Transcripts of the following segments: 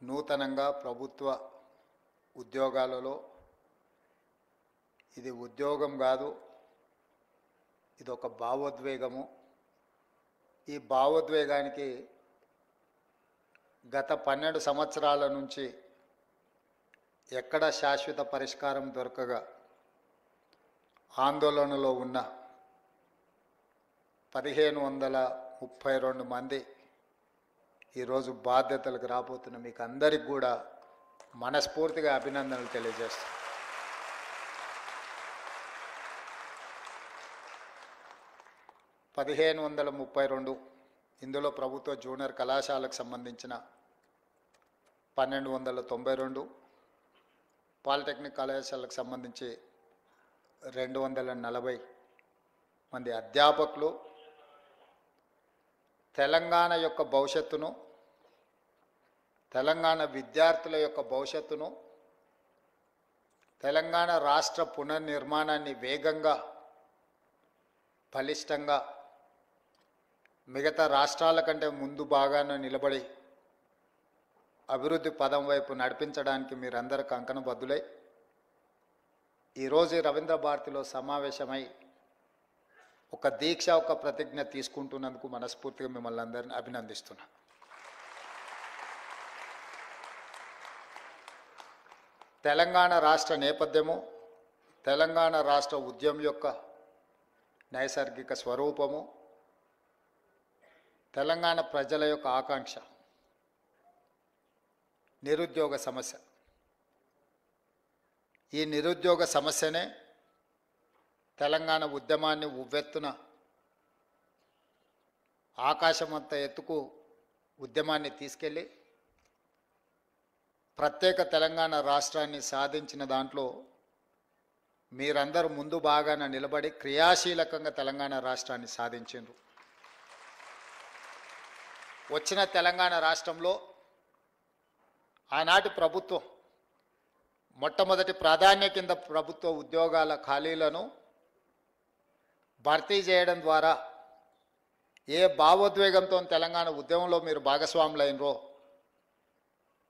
నూతనంగా ప్రభుత్వ ఉద్యోగాలలో ఇది ఉద్యోగం కాదు, ఇది ఒక భావోద్వేగము. ఈ భావోద్వేగానికి గత 12 సంవత్సరాల నుంచి ఎక్కడ శాశ్వత పరిష్కారం దొరకగా ఆందోళనలో ఉన్న 1532 మంది ఈరోజు బాధ్యతలకు రాబోతున్న మీకు అందరికి కూడా మనస్ఫూర్తిగా అభినందనలు తెలియజేస్తాను. ఇందులో ప్రభుత్వ జూనియర్ కళాశాలకు సంబంధించిన 1292, పాలిటెక్నిక్ కళాశాలకు సంబంధించి 240 మంది అధ్యాపకులు తెలంగాణ యొక్క భవిష్యత్తును, తెలంగాణ విద్యార్థుల యొక్క భవిష్యత్తును, తెలంగాణ రాష్ట్ర పునర్నిర్మాణాన్ని వేగంగా బలిష్టంగా మిగతా రాష్ట్రాల కంటే ముందు బాగానే నిలబడి అభివృద్ధి పదం వైపు నడిపించడానికి మీరందరూ కంకణబద్ధులై ఈరోజు రవీంద్ర భారతిలో సమావేశమై ఒక దీక్ష, ఒక ప్రతిజ్ఞ తీసుకుంటున్నందుకు మనస్ఫూర్తిగా మిమ్మల్ని అందరినీ అభినందిస్తున్నా. తెలంగాణ రాష్ట్ర నేపథ్యము, తెలంగాణ రాష్ట్ర ఉద్యమం యొక్క నైసర్గిక స్వరూపము, తెలంగాణ ప్రజల యొక్క ఆకాంక్ష నిరుద్యోగ సమస్య. ఈ నిరుద్యోగ సమస్యనే తెలంగాణ ఉద్యమాన్ని ఉవ్వెత్తున ఆకాశమంత ఎత్తుకు ఉద్యమాన్ని తీసుకెళ్ళి ప్రత్యేక తెలంగాణ రాష్ట్రాన్ని సాధించిన దాంట్లో మీరందరూ ముందు బాగాన నిలబడి క్రియాశీలకంగా తెలంగాణ రాష్ట్రాన్ని సాధించారు. వచ్చిన తెలంగాణ రాష్ట్రంలో ఆనాటి ప్రభుత్వం మొట్టమొదటి ప్రాధాన్య కింద ప్రభుత్వ ఉద్యోగాల ఖాళీలను భర్తీ చేయడం ద్వారా ఏ భావోద్వేగంతో తెలంగాణ ఉద్యమంలో మీరు భాగస్వాములైనరో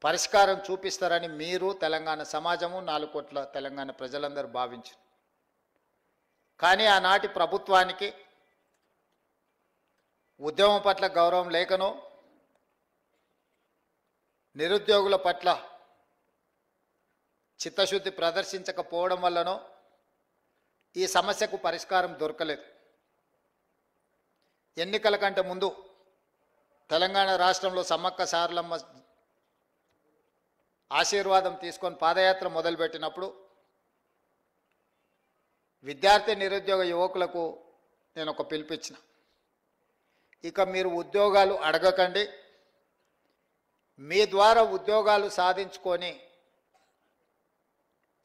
పరిష్కారం చూపిస్తారని మీరు, తెలంగాణ సమాజము, 4 కోట్ల తెలంగాణ ప్రజలందరూ భావించారు. కానీ ఆనాటి ప్రభుత్వానికి ఉద్యమం పట్ల గౌరవం లేకనో, నిరుద్యోగుల పట్ల చిత్తశుద్ధి ప్రదర్శించకపోవడం వల్లనో ఈ సమస్యకు పరిష్కారం దొరకలేదు. ఎన్నికల కంటే ముందు తెలంగాణ రాష్ట్రంలో సమ్మక్క సారలమ్మ ఆశీర్వాదం తీసుకొని పాదయాత్ర మొదలుపెట్టినప్పుడు విద్యార్థి నిరుద్యోగ యువకులకు నేను ఒక పిలుపిచ్చిన, ఇక మీరు ఉద్యోగాలు అడగకండి, మీ ద్వారా ఉద్యోగాలు సాధించుకొని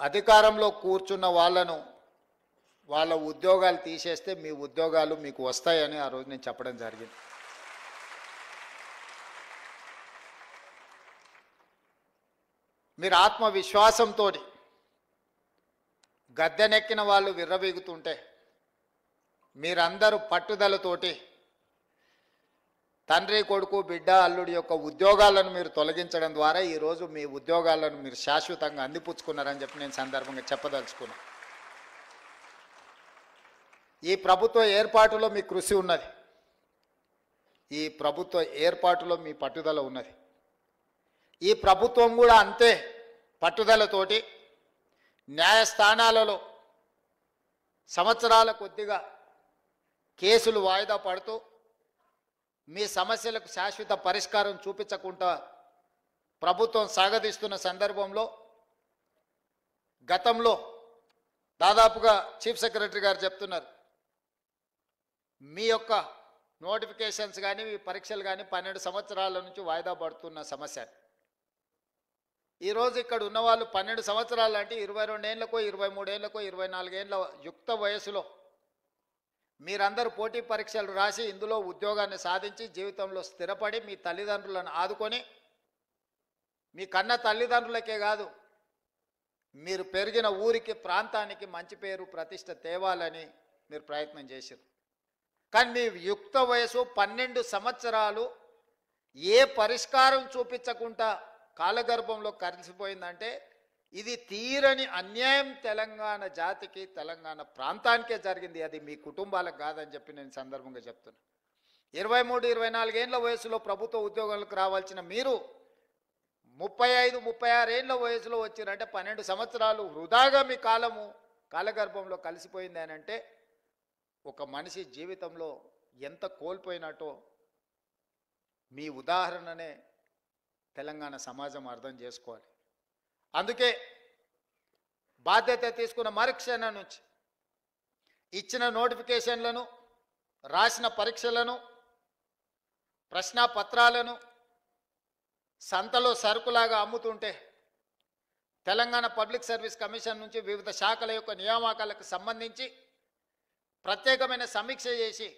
అధికారంలో కూర్చున్న వాళ్ళ ఉద్యోగాలు తీసేస్తే మీ ఉద్యోగాలు మీకు వస్తాయని ఆ రోజు నేను చెప్పడం జరిగింది. మీరు ఆత్మవిశ్వాసంతో గద్దెనెక్కిన వాళ్ళు విర్రవీగుతుంటే మీరందరూ పట్టుదలతోటి తండ్రి, కొడుకు, బిడ్డ, అల్లుడి యొక్క ఉద్యోగాలను మీరు తొలగించడం ద్వారా ఈరోజు మీ ఉద్యోగాలను మీరు శాశ్వతంగా అందిపుచ్చుకున్నారని చెప్పి నేను సందర్భంగా చెప్పదలుచుకున్నాను. ఈ ప్రభుత్వ ఏర్పాటులో మీ కృషి ఉన్నది, ఈ ప్రభుత్వ ఏర్పాటులో మీ పట్టుదల ఉన్నది. ఈ ప్రభుత్వం కూడా అంతే పట్టుదలతోటి న్యాయస్థానాలలో సంవత్సరాల కొద్దిగా కేసులు వాయిదా పడుతూ మీ సమస్యలకు శాశ్వత పరిష్కారం చూపించకుండా ప్రభుత్వం సాగదీస్తున్న సందర్భంలో గతంలో దాదాపుగా చీఫ్ సెక్రటరీ గారు చెప్తున్నారు, మీ యొక్క నోటిఫికేషన్స్ కానీ మీ పరీక్షలు కానీ 12 సంవత్సరాల నుంచి వాయిదా పడుతున్న సమస్య. ఈరోజు ఇక్కడ ఉన్నవాళ్ళు 12 సంవత్సరాలు అంటే 22 ఏళ్ళకో 23 ఏళ్ళకో 24 ఏళ్ళ యుక్త వయసులో మీరందరూ పోటీ పరీక్షలు రాసి ఇందులో ఉద్యోగాన్ని సాధించి జీవితంలో స్థిరపడి మీ తల్లిదండ్రులను ఆదుకొని మీ కన్న తల్లిదండ్రులకే కాదు మీరు పెరిగిన ఊరికి, ప్రాంతానికి మంచి పేరు ప్రతిష్ట తేవాలని మీరు ప్రయత్నం చేశారు. కానీ మీ యుక్త వయసు 12 సంవత్సరాలు ఏ పరిష్కారం చూపించకుండా కాలగర్భంలో కలిసిపోయిందంటే ఇది తీరని అన్యాయం తెలంగాణ జాతికి, తెలంగాణ ప్రాంతానికే జరిగింది. అది మీ కుటుంబాలకు కాదని చెప్పి నేను సందర్భంగా చెప్తున్నా. 23, 24 ఏళ్ల వయసులో ప్రభుత్వ ఉద్యోగాలకు రావాల్సిన మీరు 35, 36 ఏళ్ల వయసులో వచ్చిరంటే 12 సంవత్సరాలు వృధాగా మీ కాలగర్భంలో కలిసిపోయింది అని అంటే ఒక మనిషి జీవితంలో ఎంత కోల్పోయినట్టో మీ ఉదాహరణనే తెలంగాణ సమాజం అర్థం చేసుకోవాలి. అందుకే బాధ్యత తీసుకున్న మరుక్షణం నుంచి ఇచ్చిన నోటిఫికేషన్లను, రాసిన పరీక్షలను, ప్రశ్నాపత్రాలను సంతలో సరుకులాగా అమ్ముతుంటే తెలంగాణ పబ్లిక్ సర్వీస్ కమిషన్ నుంచి వివిధ శాఖల యొక్క నియామకాలకు సంబంధించి ప్రత్యేకమైన సమీక్ష చేసి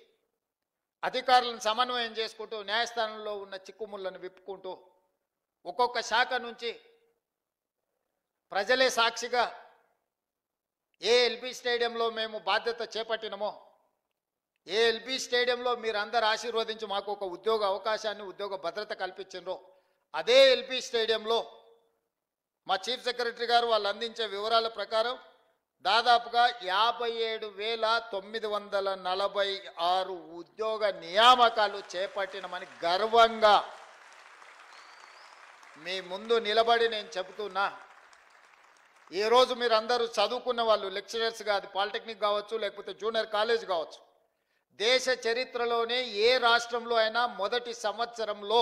అధికారులను సమన్వయం చేసుకుంటూ న్యాయస్థానంలో ఉన్న చిక్కుముళ్లను విప్పుకుంటూ ఒక్కొక్క శాఖ నుంచి ప్రజలే సాక్షిగా ఏ ఎల్బీ స్టేడియంలో మేము బాధ్యత చేపట్టినమో, ఏ ఎల్బీ స్టేడియంలో మీరందరూ ఆశీర్వదించి మాకు ఒక ఉద్యోగ అవకాశాన్ని, ఉద్యోగ భద్రత కల్పించారో అదే ఎల్బీ స్టేడియంలో మా చీఫ్ సెక్రటరీ గారు వాళ్ళు అందించే వివరాల ప్రకారం దాదాపుగా 57,946 ఉద్యోగ నియామకాలు చేపట్టినమని గర్వంగా మీ ముందు నిలబడి నేను చెబుతున్నా. ఈరోజు మీరు అందరూ చదువుకున్న వాళ్ళు, లెక్చరర్స్గా, అది పాలిటెక్నిక్ కావచ్చు, లేకపోతే జూనియర్ కాలేజ్ కావచ్చు, దేశ చరిత్రలోనే ఏ రాష్ట్రంలో అయినా మొదటి సంవత్సరంలో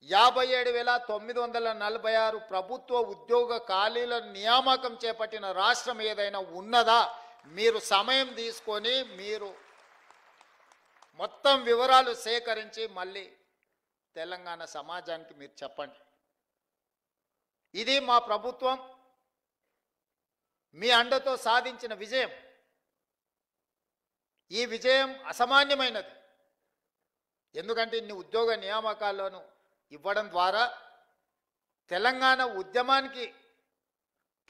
57,946 ప్రభుత్వ ఉద్యోగ ఖాళీల నియామకం చేపట్టిన రాష్ట్రం ఏదైనా ఉన్నదా? మీరు సమయం తీసుకొని మీరు మొత్తం వివరాలు సేకరించి మళ్ళీ తెలంగాణ సమాజానికి మీరు చెప్పండి. ఇది మా ప్రభుత్వం మీ అండతో సాధించిన విజయం. ఈ విజయం అసామాన్యమైనది. ఎందుకంటే ఇన్ని ఉద్యోగ నియామకాలను ఇవ్వడం ద్వారా తెలంగాణ ఉద్యమానికి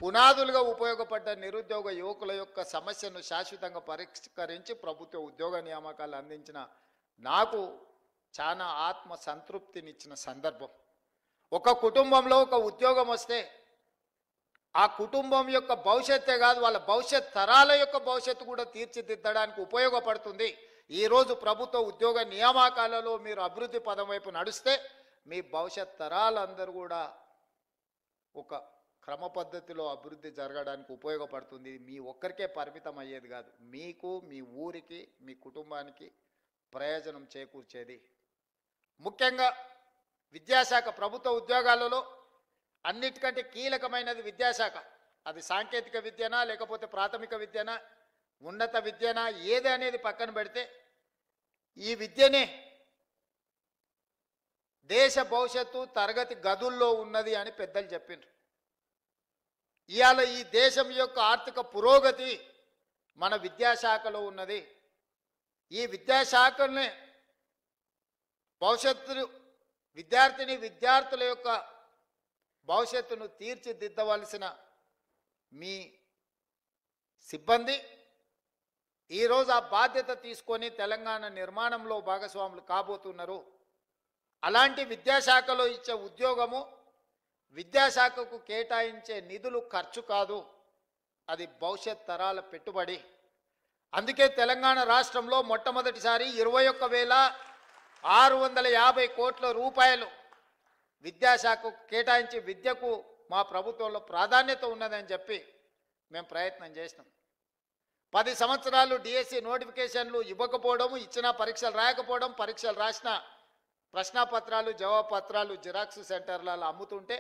పునాదులుగా ఉపయోగపడ్డ నిరుద్యోగ యువకుల యొక్క సమస్యను శాశ్వతంగా పరిష్కరించి ప్రభుత్వ ఉద్యోగ నియామకాలు అందించిన నాకు చాలా ఆత్మ సంతృప్తినిచ్చిన సందర్భం. ఒక కుటుంబంలో ఒక ఉద్యోగం వస్తే ఆ కుటుంబం యొక్క భవిష్యత్తే కాదు, వాళ్ళ భవిష్యత్ తరాల యొక్క భవిష్యత్తు కూడా తీర్చిదిద్దడానికి ఉపయోగపడుతుంది. ఈరోజు ప్రభుత్వ ఉద్యోగ నియామకాలలో మీరు అభివృద్ధి పదం వైపు నడిస్తే మీ భవిష్యత్ తరాలందరూ కూడా ఒక క్రమ పద్ధతిలో అభివృద్ధి జరగడానికి ఉపయోగపడుతుంది. మీ ఒక్కరికే పరిమితం అయ్యేది కాదు, మీకు, మీ ఊరికి, మీ కుటుంబానికి ప్రయోజనం చేకూర్చేది. ముఖ్యంగా విద్యాశాఖ, ప్రభుత్వ ఉద్యోగాలలో అన్నిటికంటే కీలకమైనది విద్యాశాఖ. అది సాంకేతిక విద్యనా, లేకపోతే ప్రాథమిక విద్యనా, ఉన్నత విద్యనా, ఏది అనేది పక్కన పెడితే ఈ విద్యనే దేశ భవిష్యత్తు తరగతి గదుల్లో ఉన్నది అని పెద్దలు చెప్పిండ్రు. ఇవాళ ఈ దేశం యొక్క ఆర్థిక పురోగతి మన విద్యాశాఖలో ఉన్నది. ఈ విద్యాశాఖనే భవిష్యత్తు విద్యార్థుల యొక్క భవిష్యత్తును తీర్చిదిద్దవలసిన మీ సిబ్బంది ఈరోజు ఆ బాధ్యత తీసుకొని తెలంగాణ నిర్మాణంలో భాగస్వాములు కాబోతున్నారు. అలాంటి విద్యాశాఖలో ఇచ్చే ఉద్యోగము విద్యాశాఖకు కేటాయించే నిధులు ఖర్చు కాదు, అది భవిష్యత్ తరాల పెట్టుబడి. అందుకే తెలంగాణ రాష్ట్రంలో మొట్టమొదటిసారి 21,650 కోట్ల రూపాయలు విద్యాశాఖకు కేటాయించి విద్యకు మా ప్రభుత్వంలో ప్రాధాన్యత ఉన్నదని చెప్పి మేము ప్రయత్నం చేసినాం. 10 సంవత్సరాలు డిఎస్సి నోటిఫికేషన్లు ఇవ్వకపోవడం, ఇచ్చిన పరీక్షలు రాయకపోవడం, పరీక్షలు రాసిన ప్రశ్నాపత్రాలు, జవాబు పత్రాలు జిరాక్స్ సెంటర్లలో అమ్ముతుంటే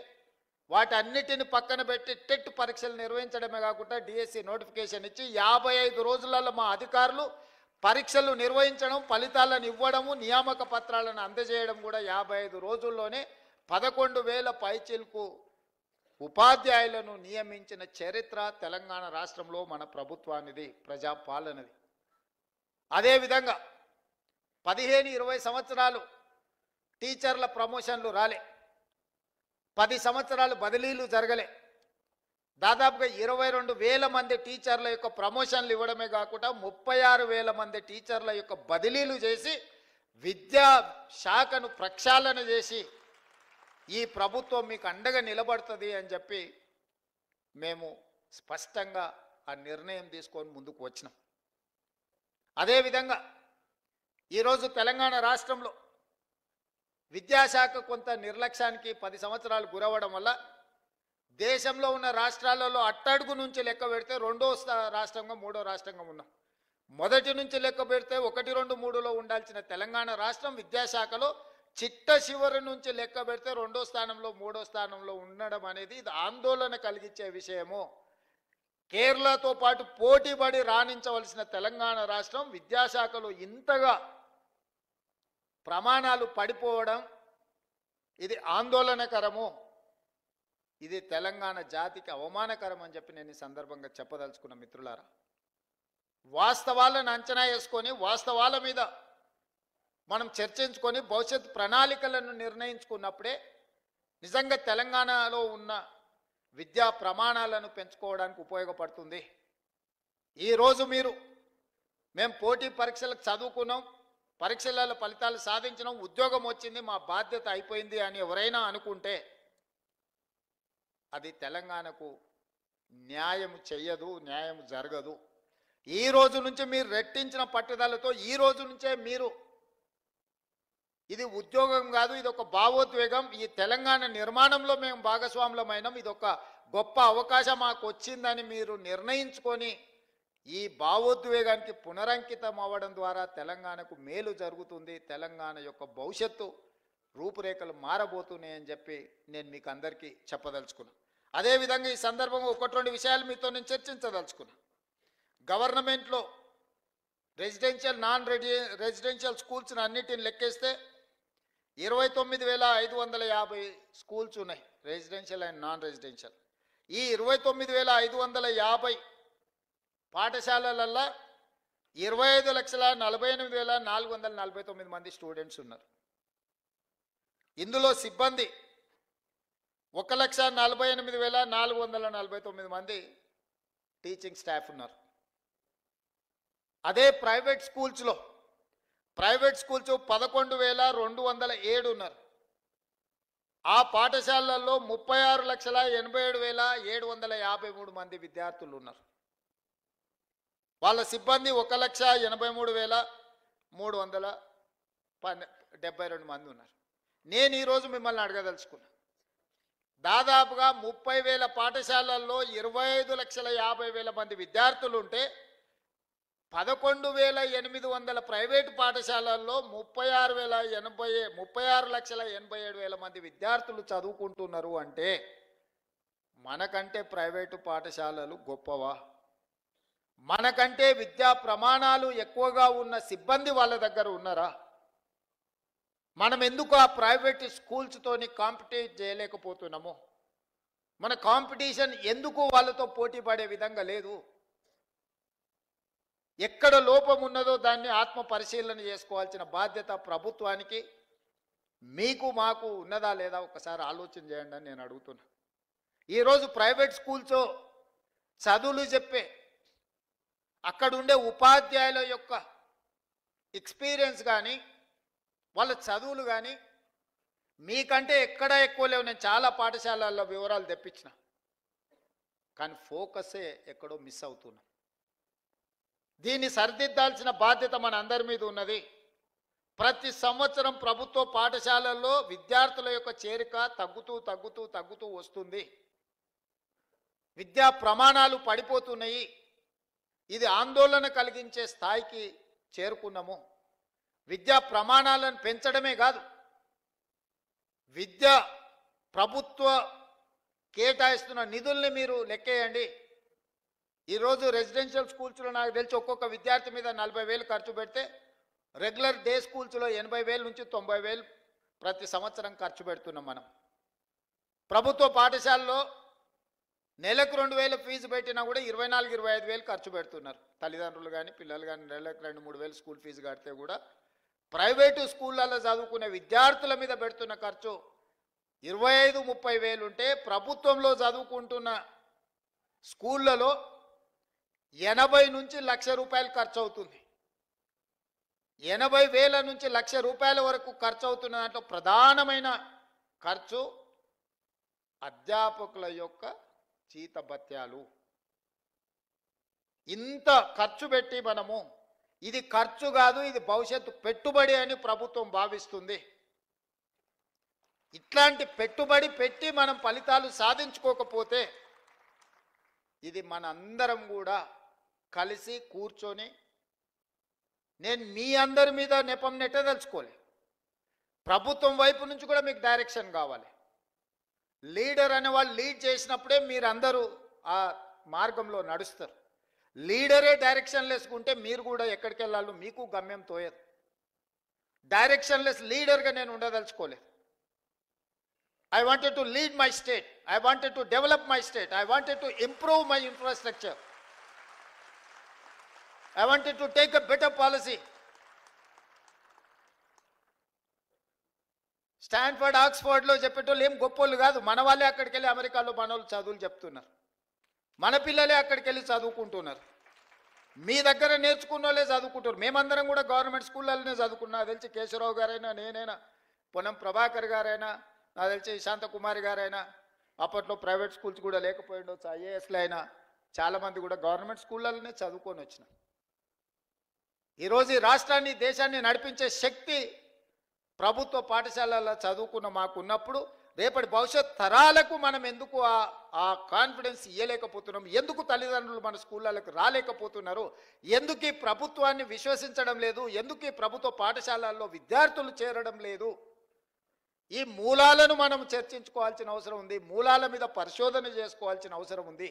వాటన్నిటిని పక్కన పెట్టి టెట్ పరీక్షలు నిర్వహించడమే కాకుండా డిఎస్సి నోటిఫికేషన్ ఇచ్చి 55 రోజులలో మా అధికారులు పరీక్షలు నిర్వహించడం, ఫలితాలను ఇవ్వడము, నియామక పత్రాలను అందజేయడం కూడా 55 రోజుల్లోనే 11,000 పైచిలకు ఉపాధ్యాయులను నియమించిన చరిత్ర తెలంగాణ రాష్ట్రంలో మన ప్రభుత్వానిది, ప్రజాపాలనది. అదేవిధంగా 15-20 సంవత్సరాలు టీచర్ల ప్రమోషన్లు రాలే, 10 సంవత్సరాలు బదిలీలు జరగలే. దాదాపుగా 22,000 మంది టీచర్ల యొక్క ప్రమోషన్లు ఇవ్వడమే కాకుండా 36,000 మంది టీచర్ల యొక్క బదిలీలు చేసి విద్యా శాఖను ప్రక్షాళన చేసి ఈ ప్రభుత్వం మీకు అండగా నిలబడుతుంది అని చెప్పి మేము స్పష్టంగా ఆ నిర్ణయం తీసుకొని ముందుకు వచ్చినాం. అదేవిధంగా ఈరోజు తెలంగాణ రాష్ట్రంలో విద్యాశాఖ కొంత నిర్లక్ష్యానికి 10 సంవత్సరాలు గురవడం వల్ల దేశంలో ఉన్న రాష్ట్రాలలో అట్టడుగు నుంచి లెక్క పెడితే రెండో రాష్ట్రంగా మూడో రాష్ట్రంగా ఉన్నాం. మొదటి నుంచి లెక్క పెడితే 1, 2, 3లో ఉండాల్సిన తెలంగాణ రాష్ట్రం విద్యాశాఖలో చిట్ట చివరి నుంచి లెక్క పెడితే రెండో స్థానంలో మూడో స్థానంలో ఉండడం అనేది ఇది ఆందోళన కలిగించే విషయము. కేరళతో పాటు పోటీపడి రాణించవలసిన తెలంగాణ రాష్ట్రం విద్యాశాఖలో ఇంతగా ప్రమాణాలు పడిపోవడం ఇది ఆందోళనకరము. ఇది తెలంగాణ జాతికి అవమానకరం అని చెప్పి నేను ఈ సందర్భంగా చెప్పదలుచుకున్న మిత్రులారా. వాస్తవాలను అంచనా వేసుకొని వాస్తవాల మీద మనం చర్చించుకొని భవిష్యత్ ప్రణాళికలను నిర్ణయించుకున్నప్పుడే నిజంగా తెలంగాణలో ఉన్న విద్యా ప్రమాణాలను పెంచుకోవడానికి ఉపయోగపడుతుంది. ఈరోజు మేము పోటీ పరీక్షలకు చదువుకున్నాం, పరీక్షల ఫలితాలు సాధించినాం, ఉద్యోగం వచ్చింది, మా బాధ్యత అయిపోయింది అని ఎవరైనా అనుకుంటే అది తెలంగాణకు న్యాయం చెయ్యదు, న్యాయం జరగదు. ఈ రోజు నుంచి మీరు రెట్టించిన పట్టుదలతో ఈ రోజు నుంచే మీరు ఇది ఉద్యోగం కాదు, ఇది ఒక భావోద్వేగం, ఈ తెలంగాణ నిర్మాణంలో మేము భాగస్వాములమైనాం, ఇది ఒక గొప్ప అవకాశం మాకు వచ్చిందని మీరు నిర్ణయించుకొని ఈ భావోద్వేగానికి పునరంకితం అవ్వడం ద్వారా తెలంగాణకు మేలు జరుగుతుంది, తెలంగాణ యొక్క భవిష్యత్తు రూపురేఖలు మారబోతున్నాయని చెప్పి నేను మీకు అందరికీ చెప్పదలుచుకున్నా. అదేవిధంగా ఈ సందర్భంగా 1-2 విషయాలు మీతో నేను చర్చించదలుచుకున్నా. గవర్నమెంట్లో రెసిడెన్షియల్ నాన్ రెసిడెన్షియల్ స్కూల్స్ని అన్నిటిని లెక్కేస్తే 29,550 స్కూల్స్ ఉన్నాయి, రెసిడెన్షియల్ అండ్ నాన్ రెసిడెన్షియల్. ఈ 29,550 పాఠశాలలల్లో 25,48,449 మంది స్టూడెంట్స్ ఉన్నారు. ఇందులో సిబ్బంది 1,48,449 మంది టీచింగ్ స్టాఫ్ ఉన్నారు. అదే ప్రైవేట్ స్కూల్స్ 11,207 ఉన్నారు. ఆ పాఠశాలల్లో 36,87,753 మంది విద్యార్థులు ఉన్నారు. వాళ్ళ సిబ్బంది 1,83,372 మంది ఉన్నారు. నేను ఈరోజు మిమ్మల్ని అడగదలుచుకున్నా, దాదాపుగా 30,000 పాఠశాలల్లో 25,50,000 మంది విద్యార్థులు ఉంటే 11,800 ప్రైవేటు పాఠశాలల్లో 36,87,000 మంది విద్యార్థులు చదువుకుంటున్నారు అంటే మనకంటే ప్రైవేటు పాఠశాలలు గొప్పవా? మనకంటే విద్యా ప్రమాణాలు ఎక్కువగా ఉన్న సిబ్బంది వాళ్ళ దగ్గర ఉన్నారా? మనం ఎందుకు ఆ ప్రైవేట్ స్కూల్స్తోని కాంపిటీట్ చేయలేకపోతున్నాము? మన కాంపిటీషన్ ఎందుకు వాళ్ళతో పోటీ పడే విధంగా లేదు? ఎక్కడ లోపం ఉన్నదో దాన్ని ఆత్మ పరిశీలన చేసుకోవాల్సిన బాధ్యత ప్రభుత్వానికి, మీకు మాకు ఉన్నదా లేదా ఒకసారి ఆలోచన చేయండి అని నేను అడుగుతున్నా. ఈరోజు ప్రైవేట్ స్కూల్స్ చదువులు చెప్పే అక్కడ ఉండే ఉపాధ్యాయుల యొక్క ఎక్స్పీరియన్స్ కానీ వాళ్ళ చదువులు కానీ మీకంటే ఎక్కడ ఎక్కువ లేవు. నేను చాలా పాఠశాలల్లో వివరాలు తెప్పించిన, కానీ ఫోకసే ఎక్కడో మిస్ అవుతున్నాం. దీన్ని సరిదిద్దాల్సిన బాధ్యత మన అందరి మీద ఉన్నది. ప్రతి సంవత్సరం ప్రభుత్వ పాఠశాలల్లో విద్యార్థుల యొక్క చేరిక తగ్గుతూ వస్తుంది. విద్యా ప్రమాణాలు పడిపోతున్నాయి. ఇది ఆందోళన కలిగించే స్థాయికి చేరుకున్నాము. విద్యా ప్రమాణాలను పెంచడమే కాదు, విద్య ప్రభుత్వ కేటాయిస్తున్న నిధుల్ని మీరు లెక్కేయండి. ఈరోజు రెసిడెన్షియల్ స్కూల్స్లో నాకు తెలిసి ఒక్కొక్క విద్యార్థి మీద 40,000 ఖర్చు పెడితే రెగ్యులర్ డే స్కూల్స్లో 80,000 నుంచి 90,000 ప్రతి సంవత్సరం ఖర్చు పెడుతున్నాం మనం. ప్రభుత్వ పాఠశాలలో నెలకు 2,000 ఫీజు పెట్టినా కూడా 24,000-25,000 ఖర్చు పెడుతున్నారు తల్లిదండ్రులు కానీ పిల్లలు కానీ. నెలకు 2,000-3,000 స్కూల్ ఫీజు కడితే కూడా ప్రైవేటు స్కూళ్ళల్లో చదువుకునే విద్యార్థుల మీద పెడుతున్న ఖర్చు 25,000-30,000 ఉంటే ప్రభుత్వంలో చదువుకుంటున్న స్కూళ్ళలో 80 నుంచి ₹1,00,000 ఖర్చు అవుతుంది. 80,000 నుంచి ₹1,00,000 వరకు ఖర్చు అవుతున్న దాంట్లో ప్రధానమైన ఖర్చు అధ్యాపకుల యొక్క జీతభత్యాలు. ఇంత ఖర్చు పెట్టి మనము ఇది ఖర్చు కాదు, ఇది భవిష్యత్తు పెట్టుబడి అని ప్రభుత్వం భావిస్తుంది. ఇట్లాంటి పెట్టుబడి పెట్టి మనం ఫలితాలు సాధించుకోకపోతే ఇది మనందరం కూడా కలిసి కూర్చొని, నేను మీ అందరి మీద నెపం నెట్టదలుచుకోలే, ప్రభుత్వం వైపు నుంచి కూడా మీకు డైరెక్షన్ కావాలి. లీడర్ అనే వాళ్ళు లీడ్ చేసినప్పుడే మీరందరూ ఆ మార్గంలో నడుస్తారు. లీడరే డైరెక్షన్ లెస్కుంటే మీరు కూడా ఎక్కడికి వెళ్ళాలో మీకు గమ్యం తోయదు. డైరెక్షన్ లెస్ లీడర్గా నేను ఉండదలుచుకోలేదు. I wanted to lead my state. I wanted to develop my state. I wanted to improve my infrastructure. I wanted to take a better policy. Stanford, ఆక్స్ఫర్డ్లో చెప్పేటోళ్ళు ఏం గొప్పోళ్ళు కాదు. మన వాళ్ళే అక్కడికి వెళ్ళి అమెరికాలో మన వాళ్ళు చదువులు చెప్తున్నారు. మన పిల్లలే అక్కడికి వెళ్ళి చదువుకుంటున్నారు. మీ దగ్గర నేర్చుకున్న వాళ్ళే చదువుకుంటారు. మేమందరం కూడా గవర్నమెంట్ స్కూళ్ళలోనే చదువుకున్నా. తెలిసి కేశవరావు గారైనా, నేనైనా, పొన్నం ప్రభాకర్ గారైనా, నాకు తెలిసి శాంతకుమారి గారైనా, అప్పట్లో ప్రైవేట్ స్కూల్స్ కూడా లేకపోయిండొచ్చు, ఐఏఎస్లు అయినా చాలామంది కూడా గవర్నమెంట్ స్కూళ్ళలోనే చదువుకొని వచ్చినాం. ఈరోజు ఈ రాష్ట్రాన్ని, దేశాన్ని నడిపించే శక్తి ప్రభుత్వ పాఠశాలల్లో చదువుకున్న మాకున్నప్పుడు రేపటి భవిష్యత్ తరాలకు మనం ఎందుకు ఆ కాన్ఫిడెన్స్ ఇవ్వలేకపోతున్నాం? ఎందుకు తల్లిదండ్రులు మన స్కూళ్ళకు రాలేకపోతున్నారు? ఎందుకు ఈ ప్రభుత్వాన్ని విశ్వసించడం లేదు? ఎందుకు ఈ ప్రభుత్వ పాఠశాలల్లో విద్యార్థులు చేరడం లేదు? ఈ మూలాలను మనం చర్చించుకోవాల్సిన అవసరం ఉంది. మూలాల మీద పరిశోధన చేసుకోవాల్సిన అవసరం ఉంది.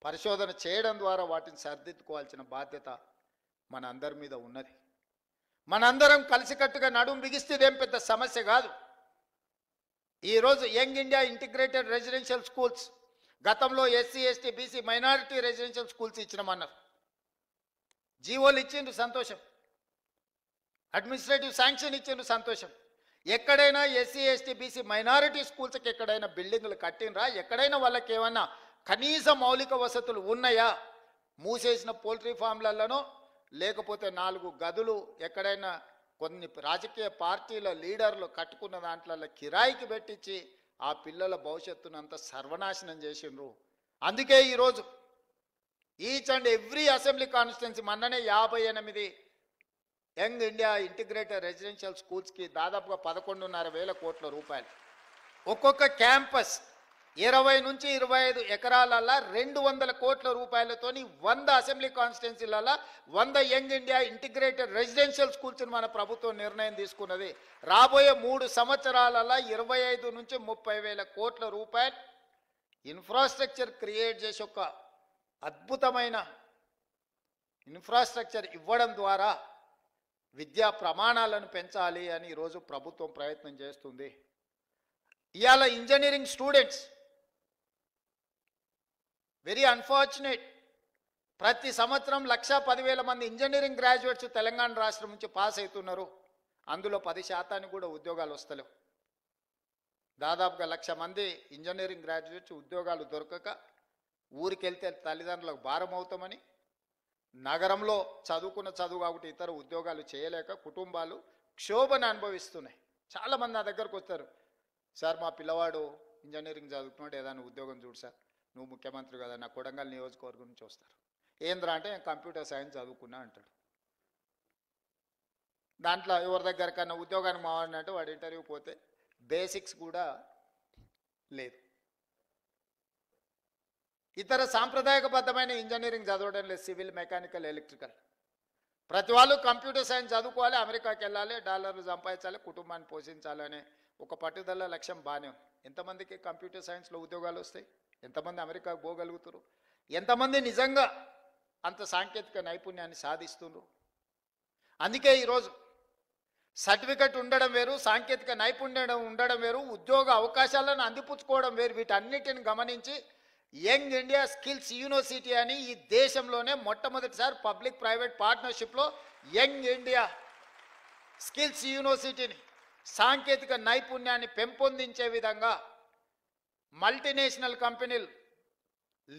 పరిశోధన చేయడం ద్వారా వాటిని సరిదిద్దుకోవాల్సిన బాధ్యత మన అందరి మీద ఉన్నది. మనందరం కలిసికట్టుగా నడుం బిగిస్తే ఇదేం పెద్ద సమస్య కాదు. ఈరోజు young India integrated residential schools, గతంలో SC, ST, BC, minority residential schools ఇచ్చినామన్నారు. జీవోలు ఇచ్చిండ్రు, సంతోషం. అడ్మినిస్ట్రేటివ్ శాంక్షన్ ఇచ్చిండ్రు, సంతోషం. ఎక్కడైనా ఎస్సీ, ఎస్టీ, బీసీ, మైనారిటీ స్కూల్స్కి ఎక్కడైనా బిల్డింగ్లు కట్టినరా? ఎక్కడైనా వాళ్ళకి ఏమన్నా కనీస మౌలిక వసతులు ఉన్నాయా? మూసేసిన పోల్ట్రీ ఫామ్లలోనో లేకపోతే 4 గదులు ఎక్కడైనా కొన్ని రాజకీయ పార్టీల లీడర్లు కట్టుకున్న దాంట్లో కిరాయికి పెట్టించి ఆ పిల్లల భవిష్యత్తును అంతా సర్వనాశనం చేసిండ్రు. అందుకే ఈరోజు each and every assembly constituency మొన్ననే 58 యంగ్ ఇండియా ఇంటిగ్రేటెడ్ రెసిడెన్షియల్ స్కూల్స్కి దాదాపుగా 11,500 కోట్ల రూపాయలు. ఒక్కొక్క క్యాంపస్ 20 నుంచి 25 ఎకరాలలో 200 కోట్ల రూపాయలతోని 100 అసెంబ్లీ కాన్స్టిట్యున్సీలలో 100 యంగ్ ఇండియా ఇంటిగ్రేటెడ్ రెసిడెన్షియల్ స్కూల్స్ని మన ప్రభుత్వం నిర్ణయం తీసుకున్నది. రాబోయే 3 సంవత్సరాలలో 25 నుంచి 30,000 కోట్ల రూపాయలు ఇన్ఫ్రాస్ట్రక్చర్ క్రియేట్ చేసి ఒక అద్భుతమైన ఇన్ఫ్రాస్ట్రక్చర్ ఇవ్వడం ద్వారా విద్యా ప్రమాణాలను పెంచాలి అని ఈరోజు ప్రభుత్వం ప్రయత్నం చేస్తుంది. ఇవాళ ఇంజనీరింగ్ స్టూడెంట్స్ వెరీ అన్ఫార్చునేట్, ప్రతి సంవత్సరం 1,10,000 మంది ఇంజనీరింగ్ గ్రాడ్యుయేట్స్ తెలంగాణ రాష్ట్రం నుంచి పాస్ అవుతున్నారు. అందులో 10% కూడా ఉద్యోగాలు వస్తలేవు. దాదాపుగా 1,00,000 మంది ఇంజనీరింగ్ గ్రాడ్యుయేట్స్ ఉద్యోగాలు దొరకక ఊరికెళ్తే తల్లిదండ్రులకు భారం అవుతామని, నగరంలో చదువుకున్న చదువు కాబట్టి ఇతర ఉద్యోగాలు చేయలేక కుటుంబాలు క్షోభను అనుభవిస్తున్నాయి. చాలామంది నా దగ్గరకు వస్తారు, సార్ మా పిల్లవాడు ఇంజనీరింగ్ చదువుతున్నాడు, ఏదైనా ఉద్యోగం చూడు సార్, నువ్వు ముఖ్యమంత్రి కదా, నా కొడంగల్ నియోజకవర్గం నుంచి వస్తారు. ఏంద్రా అంటే నేను కంప్యూటర్ సైన్స్ చదువుకున్నా అంటాడు. దాంట్లో ఎవరి దగ్గర కన్నా ఉద్యోగానికి మావాడినంటే వాడు ఇంటర్వ్యూ పోతే బేసిక్స్ కూడా లేదు. ఇతర సాంప్రదాయకబద్ధమైన ఇంజనీరింగ్ చదవడం లేదు, సివిల్, మెకానికల్, ఎలక్ట్రికల్. ప్రతి వాళ్ళు కంప్యూటర్ సైన్స్ చదువుకోవాలి, అమెరికాకి వెళ్ళాలి, డాలర్లు సంపాదించాలి, కుటుంబాన్ని పోషించాలనే ఒక పట్టుదల లక్ష్యం బాగానే ఉంది. ఎంతమందికి కంప్యూటర్ సైన్స్లో ఉద్యోగాలు వస్తాయి? ఎంతమంది అమెరికాకు పోగలుగుతారు? ఎంతమంది నిజంగా అంత సాంకేతిక నైపుణ్యాన్ని సాధిస్తున్నారు? అందుకే ఈరోజు సర్టిఫికెట్ ఉండడం వేరు, సాంకేతిక నైపుణ్యం ఉండడం వేరు, ఉద్యోగ అవకాశాలను అందిపుచ్చుకోవడం వేరు. వీటన్నిటిని గమనించి యంగ్ ఇండియా స్కిల్స్ యూనివర్సిటీ అని ఈ దేశంలోనే మొట్టమొదటిసారి పబ్లిక్ ప్రైవేట్ పార్ట్నర్షిప్లో యంగ్ ఇండియా స్కిల్స్ యూనివర్సిటీని సాంకేతిక నైపుణ్యాన్ని పెంపొందించే విధంగా మల్టీనేషనల్ కంపెనీలు,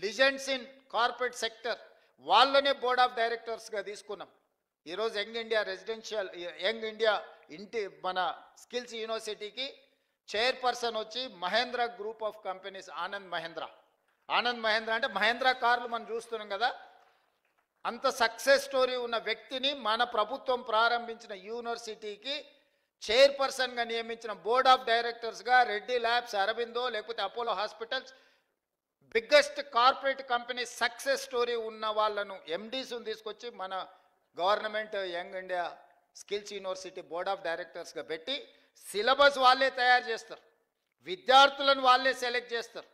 లిజెండ్స్ ఇన్ కార్పొరేట్ సెక్టర్ వాళ్ళనే బోర్డ్ ఆఫ్ డైరెక్టర్స్గా తీసుకున్నాం. ఈరోజు young India residential young India మన స్కిల్స్ యూనివర్సిటీకి చైర్పర్సన్ వచ్చి Mahindra group of companies Anand Mahindra అంటే మహేంద్ర కార్లు మనం చూస్తున్నాం కదా, అంత సక్సెస్ స్టోరీ ఉన్న వ్యక్తిని మన ప్రభుత్వం ప్రారంభించిన యూనివర్సిటీకి చైర్పర్సన్గా నియమించిన బోర్డ్ ఆఫ్ డైరెక్టర్స్గా రెడ్డి ల్యాబ్స్, అరబిందో, లేకపోతే Apollo hospitals, biggest corporate company success story ఉన్న వాళ్ళను ఎండీస్ని తీసుకొచ్చి మన government young India skills university board of డైరెక్టర్స్గా పెట్టి సిలబస్ వాళ్ళే తయారు చేస్తారు, విద్యార్థులను వాళ్ళే సెలెక్ట్ చేస్తారు,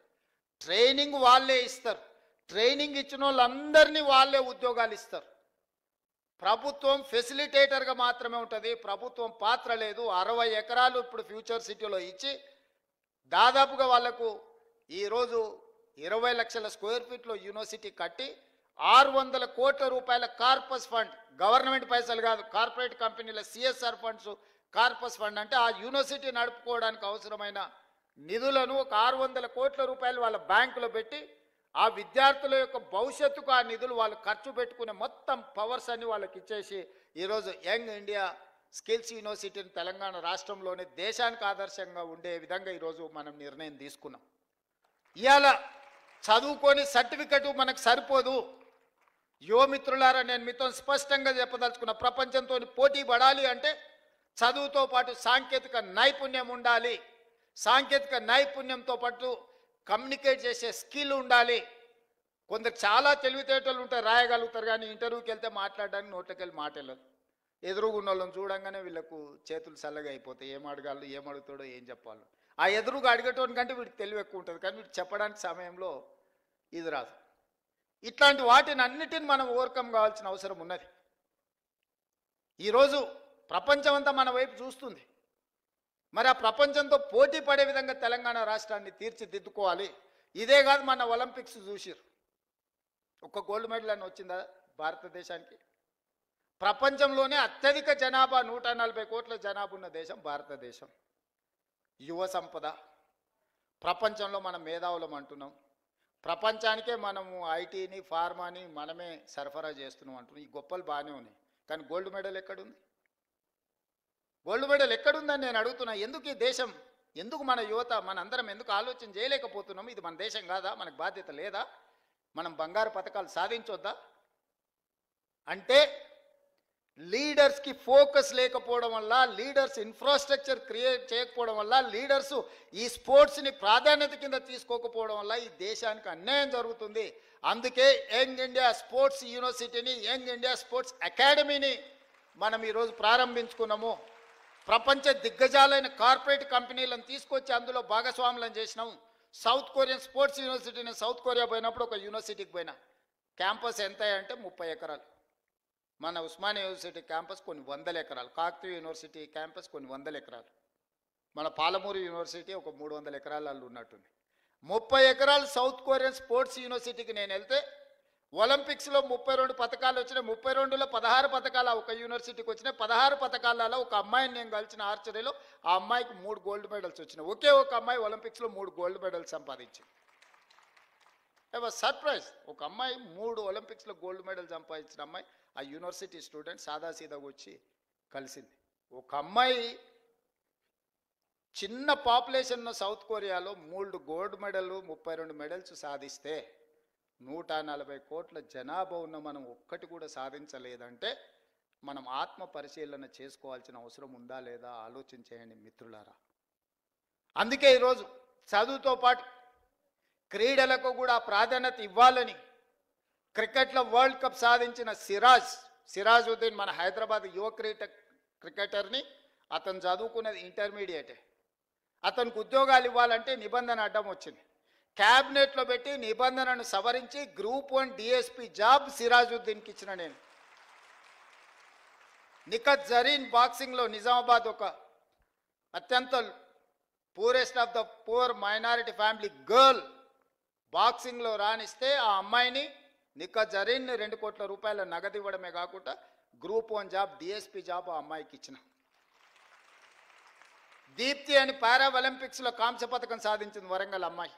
ట్రైనింగ్ వాళ్ళే ఇస్తారు, ట్రైనింగ్ ఇచ్చిన వాళ్ళందరినీ వాళ్ళే ఉద్యోగాలు ఇస్తారు. ప్రభుత్వం ఫెసిలిటేటర్గా మాత్రమే ఉంటుంది, ప్రభుత్వం పాత్ర లేదు. 60 ఎకరాలు ఇప్పుడు ఫ్యూచర్ సిటీలో ఇచ్చి దాదాపుగా వాళ్లకు ఈరోజు 20 లక్షల స్క్వేర్ ఫీట్లో యూనివర్సిటీ కట్టి 600 కోట్ల రూపాయల కార్పస్ ఫండ్, గవర్నమెంట్ పైసలు కాదు, కార్పొరేట్ కంపెనీల సిఎస్ఆర్ ఫండ్స్, కార్పస్ ఫండ్ అంటే ఆ యూనివర్సిటీ నడుపుకోవడానికి అవసరమైన నిధులను ఒక 600 కోట్ల రూపాయలు వాళ్ళ బ్యాంకులో పెట్టి ఆ విద్యార్థుల యొక్క భవిష్యత్తుకు ఆ నిధులు వాళ్ళు ఖర్చు పెట్టుకునే మొత్తం పవర్స్ అన్ని వాళ్ళకి ఇచ్చేసి ఈరోజు యంగ్ ఇండియా స్కిల్స్ యూనివర్సిటీని తెలంగాణ రాష్ట్రంలోనే దేశానికి ఆదర్శంగా ఉండే విధంగా ఈరోజు మనం నిర్ణయం తీసుకున్నాం. ఇవాళ చదువుకొని సర్టిఫికెట్ మనకు సరిపోదు. యువమిత్రులారా, నేను మీతో స్పష్టంగా చెప్పదలుచుకున్న, ప్రపంచంతో పోటీ పడాలి అంటే చదువుతో పాటు సాంకేతిక నైపుణ్యం ఉండాలి. సాంకేతిక నైపుణ్యంతో పాటు కమ్యూనికేట్ చేసే స్కిల్ ఉండాలి. కొందరు చాలా తెలివితేటలు ఉంటారు, రాయగలుగుతారు, కానీ ఇంటర్వ్యూకి వెళ్తే మాట్లాడడానికి నోట్లోకి వెళ్ళి మాట వెళ్ళదు. ఎదురుగున్న వాళ్ళని చూడంగానే వీళ్ళకు చేతులు చల్లగా అయిపోతాయి. ఏం అడగాలి, ఏం అడుగుతాడో, ఏం చెప్పాలో. ఆ ఎదురుగా అడిగేటోని కంటే వీడికి తెలివి ఎక్కువ ఉంటుంది, కానీ వీడు చెప్పడానికి సమయంలో ఇది రాదు. ఇట్లాంటి వాటిని అన్నిటిని మనం ఓవర్కమ్ కావాల్సిన అవసరం ఉన్నది. ఈరోజు ప్రపంచం అంతా మన వైపు చూస్తుంది. మరి ఆ ప్రపంచంతో పోటీ పడే విధంగా తెలంగాణ రాష్ట్రాన్ని తీర్చిదిద్దుకోవాలి. ఇదే కాదు, మన ఒలింపిక్స్ చూసిరు, ఒక గోల్డ్ మెడల్ అని వచ్చిందా భారతదేశానికి? ప్రపంచంలోనే అత్యధిక జనాభా 140 కోట్ల జనాభా ఉన్న దేశం భారతదేశం. యువ సంపద, ప్రపంచంలో మనం మేధావులం అంటున్నాం, ప్రపంచానికే మనము ఐటీని, ఫార్మాని మనమే సరఫరా చేస్తున్నాం అంటున్నాం. ఈ గొప్పలు బాగానే ఉన్నాయి, కానీ గోల్డ్ మెడల్ ఎక్కడుంది? గోల్డ్ మెడల్ ఎక్కడుందని నేను అడుగుతున్నా. ఎందుకు ఈ దేశం, ఎందుకు మన యువత, మనందరం ఎందుకు ఆలోచన చేయలేకపోతున్నాం? ఇది మన దేశం కాదా? మనకు బాధ్యత లేదా? మనం బంగారు పథకాలు సాధించొద్దా? అంటే లీడర్స్కి ఫోకస్ లేకపోవడం వల్ల, లీడర్స్ ఇన్ఫ్రాస్ట్రక్చర్ క్రియేట్ చేయకపోవడం వల్ల, లీడర్స్ ఈ స్పోర్ట్స్ని ప్రాధాన్యత కింద తీసుకోకపోవడం వల్ల ఈ దేశానికి అన్యాయం జరుగుతుంది. అందుకే యంగ్ ఇండియా స్పోర్ట్స్ యూనివర్సిటీని, యంగ్ ఇండియా స్పోర్ట్స్ అకాడమీని మనం ఈరోజు ప్రారంభించుకున్నాము. ప్రపంచ దిగ్గజాలైన కార్పొరేట్ కంపెనీలను తీసుకొచ్చి అందులో భాగస్వాములను చేసినాము. సౌత్ కొరియన్ స్పోర్ట్స్ యూనివర్సిటీ, నేను సౌత్ కొరియా పోయినప్పుడు ఒక యూనివర్సిటీకి పోయినా. క్యాంపస్ ఎంత అంటే 30 ఎకరాలు. మన ఉస్మానియా యూనివర్సిటీ క్యాంపస్ కొన్ని 100 ఎకరాలు, కాకతీయ యూనివర్సిటీ క్యాంపస్ కొన్ని 100 ఎకరాలు, మన పాలమూరు యూనివర్సిటీ ఒక 300 ఎకరాలలో ఉన్నట్టుంది. 30 ఎకరాలు సౌత్ కొరియన్ స్పోర్ట్స్ యూనివర్సిటీకి నేను వెళ్తే ఒలింపిక్స్లో 32 పథకాలు వచ్చినాయి. 32లో 16 పథకాలు ఒక యూనివర్సిటీకి వచ్చినాయి. 16 పథకాలలో ఒక అమ్మాయిని నేను కలిసిన ఆర్చరీలో, ఆ అమ్మాయికి 3 గోల్డ్ మెడల్స్ వచ్చినాయి. ఒకే ఒక అమ్మాయి ఒలింపిక్స్లో 3 గోల్డ్ మెడల్స్ సంపాదించింది. I was surprise. ఒక అమ్మాయి 3 ఒలింపిక్స్లో గోల్డ్ మెడల్ సంపాదించిన అమ్మాయి ఆ యూనివర్సిటీ స్టూడెంట్ సాదాసీదాగా వచ్చి కలిసింది. ఒక అమ్మాయి చిన్న పాపులేషన్ ఉన్న సౌత్ కొరియాలో 3 గోల్డ్ మెడల్, 32 మెడల్స్ సాధిస్తే 140 కోట్ల జనాభా ఉన్న మనం ఒక్కటి కూడా సాధించలేదంటే మనం ఆత్మ పరిశీలన చేసుకోవాల్సిన అవసరం ఉందా లేదా ఆలోచన చేయండి మిత్రులారా. అందుకే ఈరోజు చదువుతో పాటు క్రీడలకు కూడా ప్రాధాన్యత ఇవ్వాలని క్రికెట్లో వరల్డ్ కప్ సాధించిన సిరాజుద్దీన్ మన హైదరాబాద్ యువ క్రికెటర్ని, అతను చదువుకున్నది ఇంటర్మీడియటే. అతనికి ఉద్యోగాలు ఇవ్వాలంటే నిబంధన అడ్డం వచ్చింది. క్యాబినెట్లో పెట్టి నిబంధనను సవరించి గ్రూప్ 1 డిఎస్పీ జాబ్ సిరాజుద్దీన్కి ఇచ్చిన నేను. నిఖత్ జరీన్ బాక్సింగ్లో నిజామాబాద్ ఒక అత్యంత poorest of the poor minority family girl బాక్సింగ్లో రాణిస్తే ఆ అమ్మాయిని నిఖత్ జరీన్ని 2 కోట్ల రూపాయల నగదు ఇవ్వడమే కాకుండా గ్రూప్ 1 జాబ్ డిఎస్పీ జాబ్ ఆ అమ్మాయికి ఇచ్చిన. దీప్తి అని పారా ఒలింపిక్స్లో కాంస్య పథకం సాధించింది వరంగల్ అమ్మాయి.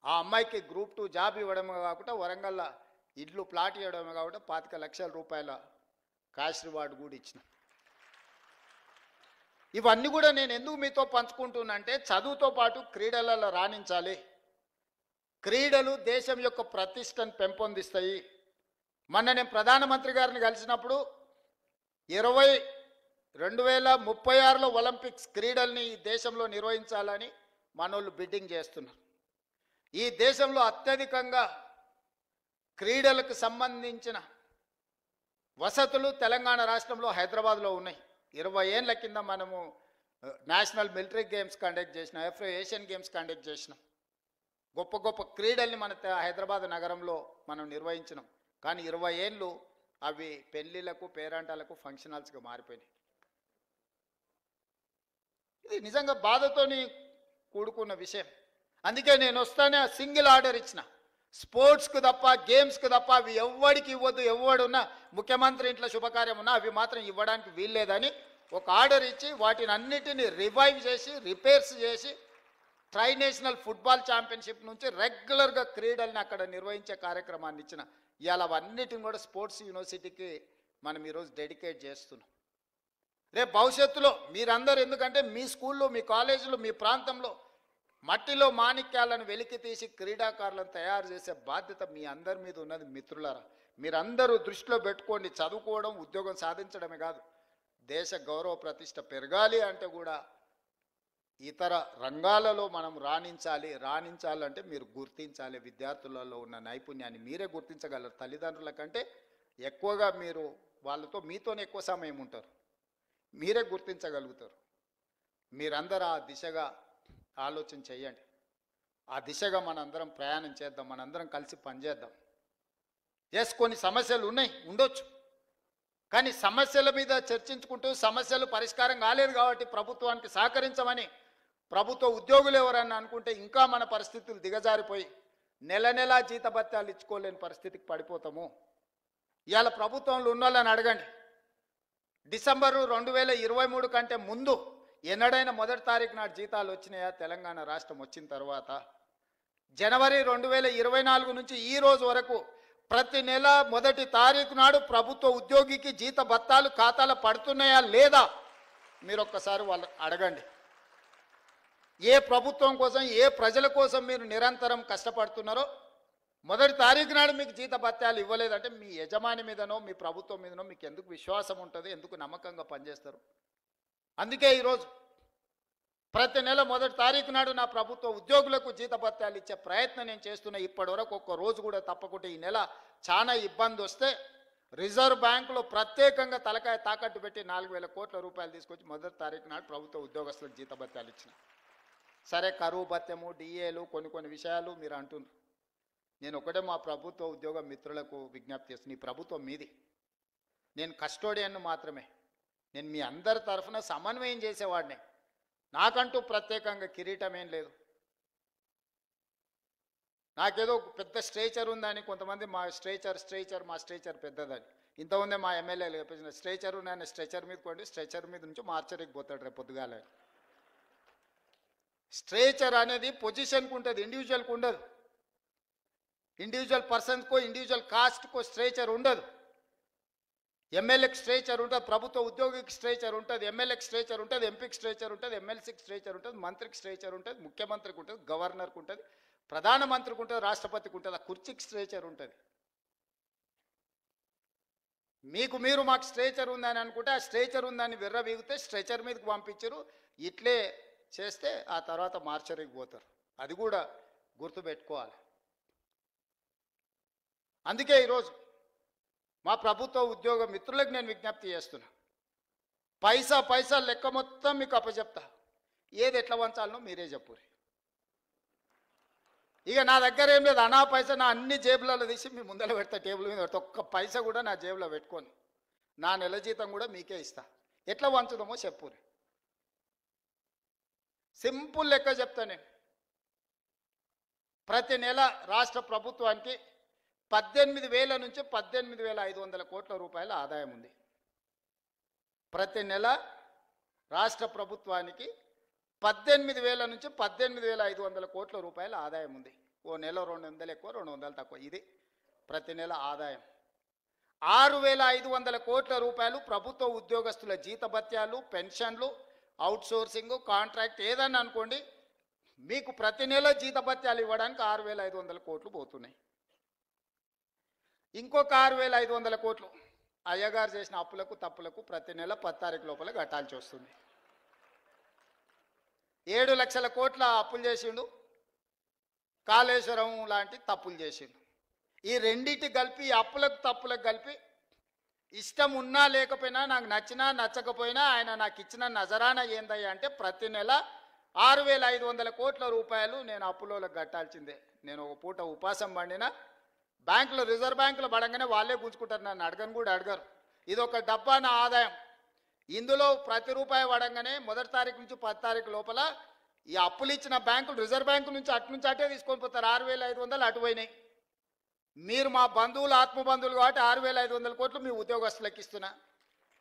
ఆ అమ్మాయికి గ్రూప్ 2 జాబ్ ఇవ్వడమే కాకుండా వరంగల్లో ఇల్లు ప్లాట్ ఇవ్వడమే కాకుండా 25 లక్షల రూపాయల క్యాష్ రివార్డు కూడా ఇచ్చినాం. ఇవన్నీ కూడా నేను ఎందుకు మీతో పంచుకుంటున్నానంటే చదువుతో పాటు క్రీడలలో రాణించాలి. క్రీడలు దేశం యొక్క ప్రతిష్టను పెంపొందిస్తాయి. మొన్న నేను ప్రధానమంత్రి గారిని కలిసినప్పుడు 2036లో ఒలింపిక్స్ క్రీడల్ని ఈ దేశంలో నిర్వహించాలని మనోళ్ళు బిడ్డింగ్ చేస్తున్నారు. ఈ దేశంలో అత్యధికంగా క్రీడలకు సంబంధించిన వసతులు తెలంగాణ రాష్ట్రంలో హైదరాబాద్లో ఉన్నాయి. 20 ఏళ్ల కింద మనము నేషనల్ మిలిటరీ గేమ్స్ కండక్ట్ చేసినాం, ఏషియన్ గేమ్స్ కండక్ట్ చేసినాం. గొప్ప గొప్ప క్రీడల్ని మన హైదరాబాద్ నగరంలో మనం నిర్వహించినాం. కానీ 20 ఏళ్ళు అవి పెళ్లిళ్లకు పేరంటాలకు ఫంక్షన్ హాల్స్గా మారిపోయినాయి. ఇది నిజంగా బాధతోని కూడుకున్న విషయం. అందుకే నేను వస్తానే సింగిల్ ఆర్డర్ ఇచ్చిన, స్పోర్ట్స్కు తప్ప గేమ్స్కు తప్ప అవి ఎవరికి ఇవ్వద్దు. ఎవడున్నా ముఖ్యమంత్రి ఇంట్లో శుభకార్యం ఉన్నా అవి మాత్రం ఇవ్వడానికి వీల్లేదని ఒక ఆర్డర్ ఇచ్చి వాటిని అన్నిటిని రివైవ్ చేసి రిపేర్స్ చేసి ట్రై నేషనల్ ఫుట్బాల్ ఛాంపియన్షిప్ నుంచి రెగ్యులర్గా క్రీడల్ని అక్కడ నిర్వహించే కార్యక్రమాన్ని ఇచ్చిన. ఇవాళ అవన్నిటిని కూడా స్పోర్ట్స్ యూనివర్సిటీకి మనం ఈరోజు డెడికేట్ చేస్తున్నాం. రేపు భవిష్యత్తులో మీరందరూ, ఎందుకంటే మీ స్కూల్లో మీ కాలేజీలో మీ ప్రాంతంలో మట్టిలో మాణిక్యాలను వెలికి తీసి క్రీడాకారులను తయారు చేసే బాధ్యత మీ అందరి మీద ఉన్నది. మిత్రులారా, మీరందరూ దృష్టిలో పెట్టుకోండి. చదువుకోవడం ఉద్యోగం సాధించడమే కాదు, దేశ గౌరవ ప్రతిష్ట పెరగాలి అంటే కూడా ఇతర రంగాలలో మనం రాణించాలంటే మీరు గుర్తించాలి. విద్యార్థులలో ఉన్న నైపుణ్యాన్ని మీరే గుర్తించగలరు. తల్లిదండ్రుల కంటే ఎక్కువగా మీరు వాళ్ళతో మీతోనే ఎక్కువ సమయం ఉంటారు, మీరే గుర్తించగలుగుతారు. మీరందరూ ఆ దిశగా ఆలోచన చేయండి. ఆ దిశగా మనందరం ప్రయాణం చేద్దాం, మనందరం కలిసి పనిచేద్దాం. కొన్ని సమస్యలు ఉండొచ్చు, కానీ సమస్యల మీద చర్చించుకుంటూ సమస్యలు పరిష్కారం కాలేదు కాబట్టి ప్రభుత్వానికి సహకరించమని ప్రభుత్వ ఉద్యోగులు ఎవరన్నా అనుకుంటే ఇంకా మన పరిస్థితులు దిగజారిపోయి నెల జీతభత్యాలు ఇచ్చుకోలేని పరిస్థితికి పడిపోతాము. ఇవాళ ప్రభుత్వంలో ఉన్న వాళ్ళని అడగండి, డిసెంబరు 2023 కంటే ముందు ఎన్నడైనా 1వ తారీఖు నాడు జీతాలు వచ్చినాయా? తెలంగాణ రాష్ట్రం వచ్చిన తర్వాత జనవరి 2024 నుంచి ఈ రోజు వరకు ప్రతి నెల 1వ తారీఖు నాడు ప్రభుత్వ ఉద్యోగికి జీత భత్తాలు ఖాతాలో పడుతున్నాయా లేదా? మీరు ఒక్కసారి వాళ్ళు అడగండి. ఏ ప్రభుత్వం కోసం, ఏ ప్రజల కోసం మీరు నిరంతరం కష్టపడుతున్నారో 1వ తారీఖు నాడు మీకు జీత భత్యాలు ఇవ్వలేదంటే మీ యజమాని మీదనో మీ ప్రభుత్వం మీదనో మీకు ఎందుకు విశ్వాసం ఉంటుంది? ఎందుకు నమ్మకంగా పనిచేస్తారు? అందుకే ఈరోజు ప్రతి నెల 1వ తారీఖు నాడు నా ప్రభుత్వ ఉద్యోగులకు జీత భత్యాలు ఇచ్చే ప్రయత్నం నేను చేస్తున్నా. ఇప్పటివరకు ఒక్క రోజు కూడా తప్పకుండా ఈ నెల చాలా ఇబ్బంది వస్తే రిజర్వ్ బ్యాంకులో ప్రత్యేకంగా తలకాయ తాకట్టు పెట్టి 4,000 కోట్ల రూపాయలు తీసుకొచ్చి 1వ తారీఖు నాడు ప్రభుత్వ ఉద్యోగస్తులకు జీత భత్యాలు ఇచ్చిన. సరే, కరువు భత్యము, డిఏలు, కొన్ని విషయాలు మీరు అంటున్నారు. నేను ఒకటే మా ప్రభుత్వ ఉద్యోగ మిత్రులకు విజ్ఞప్తి చేస్తున్నాను. ఈ ప్రభుత్వం మీది, నేను కస్టోడియన్ను మాత్రమే. నేను మీ అందరి తరఫున సమన్వయం చేసేవాడిని. నాకంటూ ప్రత్యేకంగా కిరీటం ఏం లేదు. నాకేదో పెద్ద స్ట్రేచర్ ఉందని కొంతమంది మా స్ట్రేచర్ పెద్దదని. ఇంతకుముందే మా ఎమ్మెల్యేలు చెప్పేసిన స్ట్రేచర్ ఉన్నాయని స్ట్రెచర్ మీద కొండి, స్ట్రెచర్ మీద నుంచి మార్చరికి పోతాడు రేపు పొద్దుగాల. స్ట్రేచర్ అనేది పొజిషన్కి ఉంటుంది, ఇండివిజువల్కి ఉండదు. ఇండివిజువల్ పర్సన్స్కో ఇండివిజువల్ కాస్ట్కో స్ట్రేచర్ ఉండదు. ఎమ్మెల్యేకి స్ట్రేచర్ ఉంటుంది, ప్రభుత్వ ఉద్యోగికి స్ట్రేచర్ ఉంటుంది, ఎమ్మెల్యేకి స్ట్రేచర్ ఉంటుంది, ఎంపీకి స్ట్రేచర్ ఉంటుంది, ఎమ్మెల్సీకి స్ట్రేచర్ ఉంటుంది, మంత్రికి స్ట్రేచర్ ఉంటుంది, ముఖ్యమంత్రికి ఉంటుంది, గవర్నర్కి ఉంటుంది, ప్రధానమంత్రికి ఉంటుంది, రాష్ట్రపతికి ఉంటుంది. ఆ కుర్చీకి స్ట్రేచర్ ఉంటుంది. మీరు మాకు స్ట్రేచర్ ఉందని అనుకుంటే ఆ స్ట్రేచర్ ఉందని విర్రవీగితే స్ట్రెచర్ మీదకి పంపించరు. ఇట్లే చేస్తే ఆ తర్వాత మార్చరికి పోతారు. అది కూడా గుర్తుపెట్టుకోవాలి. అందుకే ఈరోజు మా ప్రభుత్వ ఉద్యోగ మిత్రులకు నేను విజ్ఞప్తి చేస్తున్నా. పైసా లెక్క మొత్తం మీకు అప్పచెప్తా. ఏది ఎట్లా వంచాలనో మీరే చెప్పురి. ఇక నా దగ్గర ఏం లేదు, అనా పైసా నా అన్ని జేబులలో తీసి మీ ముందర పెడతా, టేబుల్ మీద పెడతా. ఒక్క పైసా కూడా నా జేబులో పెట్టుకొని నా నెల జీతం కూడా మీకే ఇస్తా. ఎట్లా వంచుదామో చెప్పురి. సింపుల్ లెక్క చెప్తా నేను. ప్రతి నెల రాష్ట్ర ప్రభుత్వానికి 18,000 నుంచి 18,500 కోట్ల రూపాయల ఆదాయం ఉంది. ప్రతి నెల రాష్ట్ర ప్రభుత్వానికి 18,000 నుంచి 18,500 కోట్ల రూపాయల ఆదాయం ఉంది. ఓ నెల 200 ఎక్కువ, 200 తక్కువ, ఇది ప్రతి నెల ఆదాయం. 6,500 కోట్ల రూపాయలు ప్రభుత్వ ఉద్యోగస్తుల జీతభత్యాలు, పెన్షన్లు, అవుట్సోర్సింగ్, కాంట్రాక్ట్ ఏదన్నా అనుకోండి, మీకు ప్రతి నెల జీతభత్యాలు ఇవ్వడానికి 6,500 కోట్లు పోతున్నాయి. ఇంకొక 6,500 కోట్లు అయ్యగారు చేసిన అప్పులకు తప్పులకు ప్రతి నెల 10 తారీఖు లోపల కట్టాల్సి వస్తుంది. 7 లక్షల కోట్ల అప్పులు చేసిండు, కాళేశ్వరం లాంటి తప్పులు చేసిండు. ఈ రెండింటి కలిపి, అప్పులకు తప్పులకు కలిపి, ఇష్టం ఉన్నా లేకపోయినా, నాకు నచ్చినా నచ్చకపోయినా ఆయన నాకు ఇచ్చిన నజరాన ఏందయ్యా అంటే ప్రతి నెల 6,500 కోట్ల రూపాయలు నేను అప్పులోకి కట్టాల్సిందే. నేను ఒక పూట ఉపాసం పండినా బ్యాంకులో, రిజర్వ్ బ్యాంకులో పడంగానే వాళ్ళే గుంజుకుంటారు, నన్ను అడగను కూడా అడగరు. ఇది ఒక డబ్బా నా ఆదాయం. ఇందులో ప్రతి రూపాయి పడంగానే 1 తారీఖు నుంచి 10 తారీఖు లోపల ఈ అప్పులు ఇచ్చిన బ్యాంకులు, రిజర్వ్ బ్యాంకు నుంచి అటే తీసుకొని పోతారు. 6,500 అటు పోయినాయి. మీరు మా బంధువులు, ఆత్మబంధువులు కాబట్టి 6,500 కోట్లు మీ ఉద్యోగస్తులకు ఇస్తున్నా.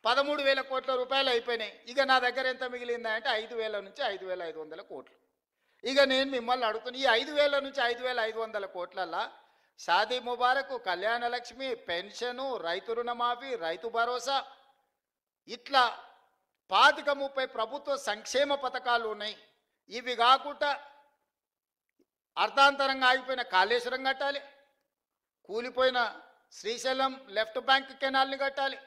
13,000 కోట్ల రూపాయలు అయిపోయినాయి. ఇక నా దగ్గర ఎంత మిగిలిందా అంటే 5,000 నుంచి 5,500 కోట్లు. ఇక నేను మిమ్మల్ని అడుగుతున్నా, ఈ 5,000 నుంచి 5,500 కోట్లల్లా షాదీ ముబారక్, కళ్యాణ లక్ష్మి, పెన్షను, రైతు రుణమాఫీ, రైతు భరోసా, ఇట్లా 25-30 ప్రభుత్వ సంక్షేమ పథకాలు ఉన్నాయి. ఇవి కాకుండా అర్ధాంతరంగా ఆగిపోయిన కాళేశ్వరం కట్టాలి, కూలిపోయిన శ్రీశైలం లెఫ్ట్ బ్యాంక్ కెనాల్ని కట్టాలి,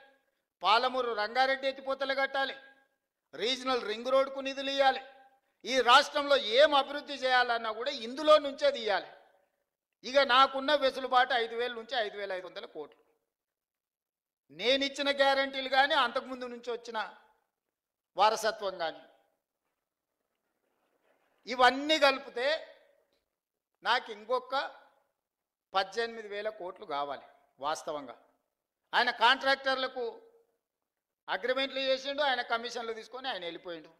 పాలమూరు రంగారెడ్డి ఎత్తిపోతలు కట్టాలి, రీజనల్ రింగ్ రోడ్కు నిధులు ఇవ్వాలి. ఈ రాష్ట్రంలో ఏం అభివృద్ధి చేయాలన్నా కూడా ఇందులో నుంచే తీయాలి. ఇక నాకున్న వెసులుబాటు 5,000 నుంచి 5,500 కోట్లు. నేను ఇచ్చిన గ్యారంటీలు కానీ, అంతకుముందు నుంచి వచ్చిన వారసత్వం కానీ, ఇవన్నీ కలిపితే నాకు ఇంకొక 18,000 కోట్లు కావాలి. వాస్తవంగా ఆయన కాంట్రాక్టర్లకు అగ్రిమెంట్లు చేసిండు, ఆయన కమిషన్లు తీసుకొని ఆయన వెళ్ళిపోయిండు.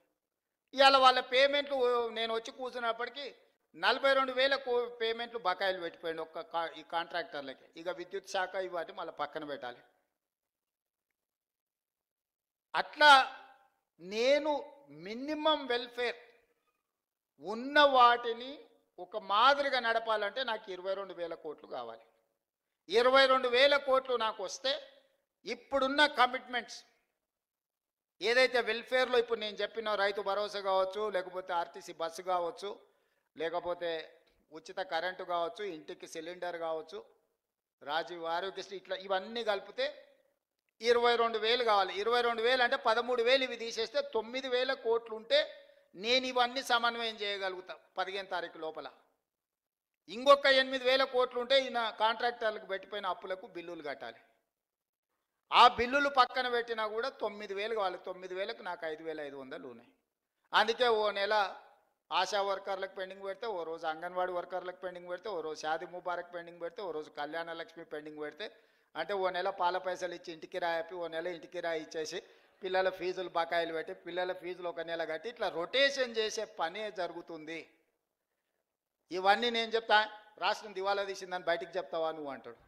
ఇవాళ వాళ్ళ పేమెంట్లు నేను వచ్చి కూర్చున్నప్పటికీ 42,000 పేమెంట్లు బకాయిలు పెట్టిపోయిండు ఈ కాంట్రాక్టర్లకి. ఇక విద్యుత్ శాఖ ఇవాటి మళ్ళీ పక్కన పెట్టాలి. అట్లా నేను మినిమం వెల్ఫేర్ ఉన్న వాటిని ఒక మాదిరిగా నడపాలంటే నాకు 22,000 కోట్లు కావాలి. 22,000 కోట్లు నాకు వస్తే ఇప్పుడున్న కమిట్మెంట్స్ ఏదైతే వెల్ఫేర్లో ఇప్పుడు నేను చెప్పిన రైతు భరోసా కావచ్చు, లేకపోతే ఆర్టీసీ బస్సు కావచ్చు, లేకపోతే ఉచిత కరెంటు కావచ్చు, ఇంటికి సిలిండర్ కావచ్చు, రాజీవ్ ఆరోగ్యశ్రీ, ఇట్లా ఇవన్నీ కలిపితే 22,000 కావాలి. 22,000 అంటే 13,000 ఇవి తీసేస్తే 9,000 కోట్లు ఉంటే నేను ఇవన్నీ సమన్వయం చేయగలుగుతా 15 తారీఖు లోపల. ఇంకొక 8,000 కోట్లు ఉంటే ఈయన కాంట్రాక్టర్లకు పెట్టిపోయిన అప్పులకు బిల్లులు కట్టాలి. ఆ బిల్లులు పక్కన పెట్టినా కూడా 9,000 కావాలి. 9,000కు నాకు 5,500 ఉన్నాయి. అందుకే ఓ నెల ఆశా వర్కర్లకు పెండింగ్ పెడితే, ఓ రోజు అంగన్వాడీ వర్కర్లకు పెండింగ్ పెడితే, ఓ రోజు షాదీ ముబారక్ పెండింగ్ పెడితే, ఓ రోజు కళ్యాణ లక్ష్మి పెండింగ్ పెడితే, అంటే ఓ నెల పాల పైసలు ఇచ్చి ఇంటికి రాయపి, ఓ నెల ఇంటికి రాయి ఇచ్చేసి పిల్లల ఫీజులు బకాయిలు పెట్టి, పిల్లల ఫీజులు ఒక నెల కట్టి, ఇట్లా రొటేషన్ చేసే పనే జరుగుతుంది. ఇవన్నీ నేను చెప్తా, రాష్ట్రం దివాలా తీసిందని బయటికి చెప్తావా నువ్వు అంటాడు.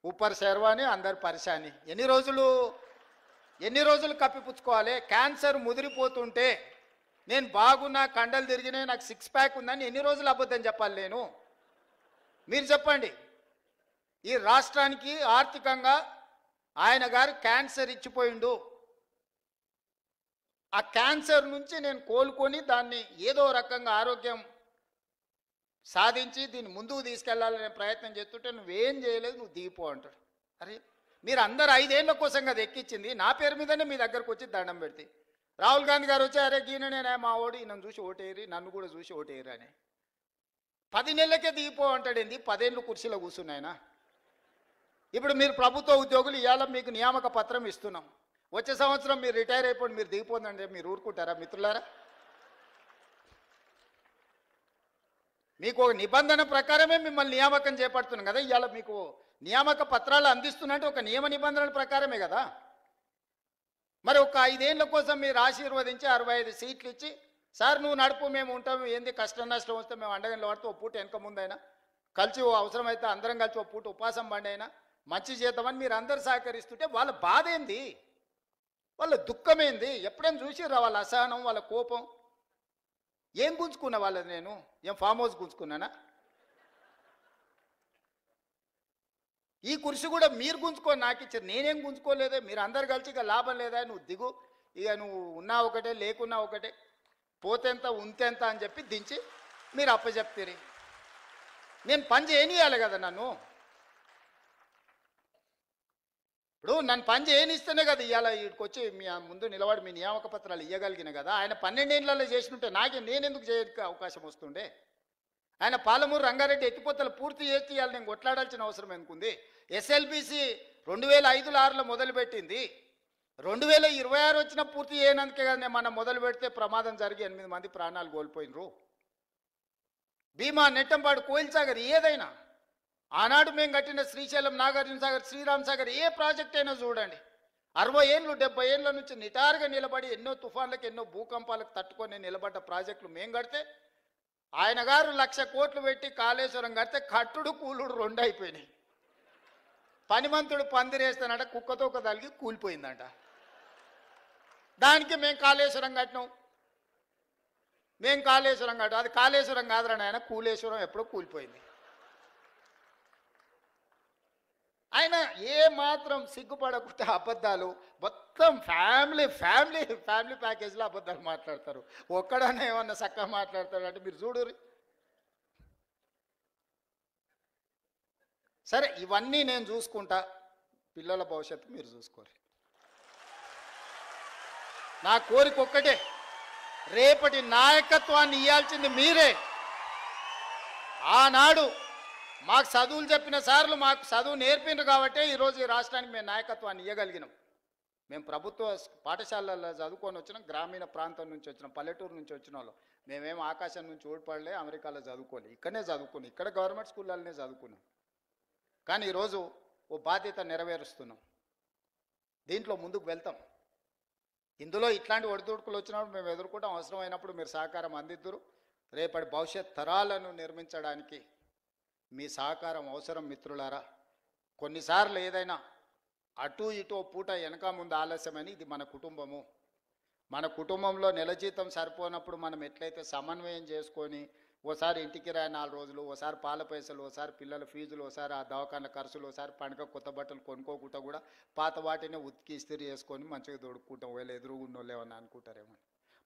ఊపర్ శర్వాని అందరు పరిశాని. ఎన్ని రోజులు కప్పిపుచ్చుకోవాలి? క్యాన్సర్ ముదిరిపోతుంటే నేను బాగున్నా, కండలు తిరిగినాయి, నాకు 6 ప్యాక్ ఉందని ఎన్ని రోజులు అబద్ధం చెప్పాలి నేను? మీరు చెప్పండి. ఈ రాష్ట్రానికి ఆర్థికంగా ఆయన గారు క్యాన్సర్ ఇచ్చిపోయిండు. ఆ క్యాన్సర్ నుంచి నేను కోలుకొని దాన్ని ఏదో రకంగా ఆరోగ్యం సాధించి దీన్ని ముందుకు తీసుకెళ్లాలనే ప్రయత్నం చేస్తుంటే నువ్వేం చేయలేదు, నువ్వు దిగిపో అంటాడు. అరే మీరు అందరు 5 ఏళ్ల కోసం కదా ఎక్కించింది, నా పేరు మీదనే మీ దగ్గరకు వచ్చి దండం పెడితే. రాహుల్ గాంధీ గారు వచ్చి అరే గీననే మా ఓడి నన్ను చూసి ఓటేరి, నన్ను కూడా చూసి ఓటేరు అని 10 నెలలకే దిగిపో అంటాడు. ఏంది 10 ఏళ్ళు కుర్చీలో కూర్చున్నాయన? ఇప్పుడు మీరు ప్రభుత్వ ఉద్యోగులు, ఇవాళ మీకు నియామక పత్రం ఇస్తున్నాం, వచ్చే సంవత్సరం మీరు రిటైర్ అయిపోండి, మీరు దిగిపోందంటే మీరు ఊరుకుంటారా మిత్రులారా? మీకు ఒక నిబంధన ప్రకారమే మిమ్మల్ని నియామకం చేపడుతున్నాం కదా. ఇవాళ మీకు నియామక పత్రాలు అందిస్తున్నట్టు ఒక నియమ నిబంధనల ప్రకారమే కదా. మరి ఒక 5 ఏళ్ల కోసం మీరు ఆశీర్వదించి 65 సీట్లు ఇచ్చి, సార్ నువ్వు నడుపు మేము ఉంటాము, ఏంది కష్టం నష్టం వస్తే మేము అండగంలో పడితే ఓ పూట వెనక ముందైనా కలిసి అవసరమైతే అందరం కలిసి ఓ పూట ఉపాసం బండి అయినా మంచి చేద్దామని మీరు అందరు సహకరిస్తుంటే వాళ్ళ బాధ ఏంది, వాళ్ళ దుఃఖమేంది? ఎప్పుడైనా చూసిర్రా వాళ్ళ అసహనం, వాళ్ళ కోపం? ఏం గుంజుకున్నా వాళ్ళది? నేను ఏం ఫామ్ హౌస్ గుంజుకున్నానా? ఈ కుర్చీ కూడా మీరు గుంజుకొని నాకు ఇచ్చారు, నేనేం గుంజుకోలేదే. మీరు అందరు కలిసి ఇక లాభం లేదా, నువ్వు దిగు, ఇక నువ్వు ఉన్నా ఒకటే లేకున్నా ఒకటే, పోతేంత ఉంతేంత అని చెప్పి దించి మీరు అప్పచెప్తారు. నేను పని చేయనియాలి కదా నన్ను. ఇప్పుడు నన్ను పని చేయనిస్తేనే కదా ఇవాళ వీడికి వచ్చి మీ ముందు నిలబడి మీ నియామక పత్రాలు ఇవ్వగలిగిన కదా. ఆయన 12 ఏళ్ళలో చేసినట్టే నేనెందుకు చేయడానికి అవకాశం వస్తుండే. ఆయన పాలమూరు రంగారెడ్డి ఎత్తిపోతలు పూర్తి చేసి ఇవాళ నేను కొట్లాడాల్సిన అవసరం ఎందుకుంది. ఎస్ఎల్బిసి 2005-6లో మొదలుపెట్టింది, 2026 వచ్చినా పూర్తి చేయనందుకే కదా నేను మనం మొదలు పెడితే ప్రమాదం జరిగి 8 మంది ప్రాణాలు కోల్పోయినరు. భీమా, నెట్టంపాడు, కోయిల్ సాగర్ ఏదైనా, ఆనాడు మేము కట్టిన శ్రీశైలం, నాగార్జున సాగర్, శ్రీరామ్ సాగర్ ఏ ప్రాజెక్ట్ అయినా చూడండి, 60 ఏళ్ళు 70 ఏళ్ళ నుంచి నిటారుగా నిలబడి ఎన్నో తుఫాన్లకు ఎన్నో భూకంపాలకు తట్టుకొని నిలబడ్డ ప్రాజెక్టులు మేము కడితే, ఆయన గారు 1,00,000 కోట్లు పెట్టి కాళేశ్వరం కడితే కట్టుడు కూలుడు 2 అయిపోయినాయి. పనిమంతుడు పందిరేస్తానంట, కుక్కతో ఒక తలిగి కూలిపోయిందంట. దానికి మేము కాళేశ్వరం కట్టినాం. మేము కాళేశ్వరం కట్టాం, అది కాళేశ్వరం కాదురా నాయన, కూలేశ్వరం ఎప్పుడో కూలిపోయింది. ఆయన ఏ మాత్రం సిగ్గుపడకుండా అబద్ధాలు, మొత్తం ఫ్యామిలీ ఫ్యామిలీ ఫ్యామిలీ ప్యాకేజ్లో అబద్ధాలు మాట్లాడతారు. ఒక్కడనే ఏమన్నా చక్కగా మాట్లాడతారు అంటే మీరు చూడుర్రి. సరే, ఇవన్నీ నేను చూసుకుంటా, పిల్లల భవిష్యత్తు మీరు చూసుకోరు. నా కోరిక ఒక్కటే, రేపటి నాయకత్వాన్ని ఇవ్వాల్సింది మీరే. ఆనాడు మాకు చదువులు చెప్పిన సార్లు మాకు చదువు నేర్పిండ్రు కాబట్టి ఈరోజు ఈ రాష్ట్రానికి మేము నాయకత్వాన్ని ఇవ్వగలిగినాం. మేము ప్రభుత్వ పాఠశాలల్లో చదువుకొని వచ్చినాం, గ్రామీణ ప్రాంతం నుంచి వచ్చినాం, పల్లెటూరు నుంచి వచ్చిన వాళ్ళు. మేమేం ఆకాశం నుంచి ఊడిపడలే, అమెరికాలో చదువుకోలే, ఇక్కడనే చదువుకున్నాం, ఇక్కడ గవర్నమెంట్ స్కూళ్ళనే చదువుకున్నాం. కానీ ఈరోజు ఓ బాధ్యత నెరవేరుస్తున్నాం, దీంట్లో ముందుకు వెళ్తాం. ఇందులో ఇట్లాంటి ఒడిదుడుకులు వచ్చినప్పుడు మేము ఎదుర్కొంటాం. అవసరమైనప్పుడు మీరు సహకారం అందిద్దురు. రేపటి భవిష్యత్ తరాలను నిర్మించడానికి మీ సహకారం అవసరం మిత్రులారా. కొన్నిసార్లు ఏదైనా అటు ఇటు పూట వెనక ముందు ఆలస్యమని, ఇది మన కుటుంబము. మన కుటుంబంలో నెల జీతం సరిపోనప్పుడు మనం ఎట్లయితే సమన్వయం చేసుకొని, ఓసారి ఇంటికి రాయి 4 రోజులు, ఓసారి పాల పైసలు, ఓసారి పిల్లల ఫీజులు, ఓసారి ఆ దవాఖాన ఖర్చులు, ఓసారి పండుగ కొత్త బట్టలు కొనుక్కోకుండా కూడా పాత వాటిని ఉతికి ఇస్త్రీ చేసుకొని మంచిగా దొడుక్కుంటాం. వీళ్ళు ఎదురుగున్నోళ్ళు ఏమన్నా అనుకుంటారేమో.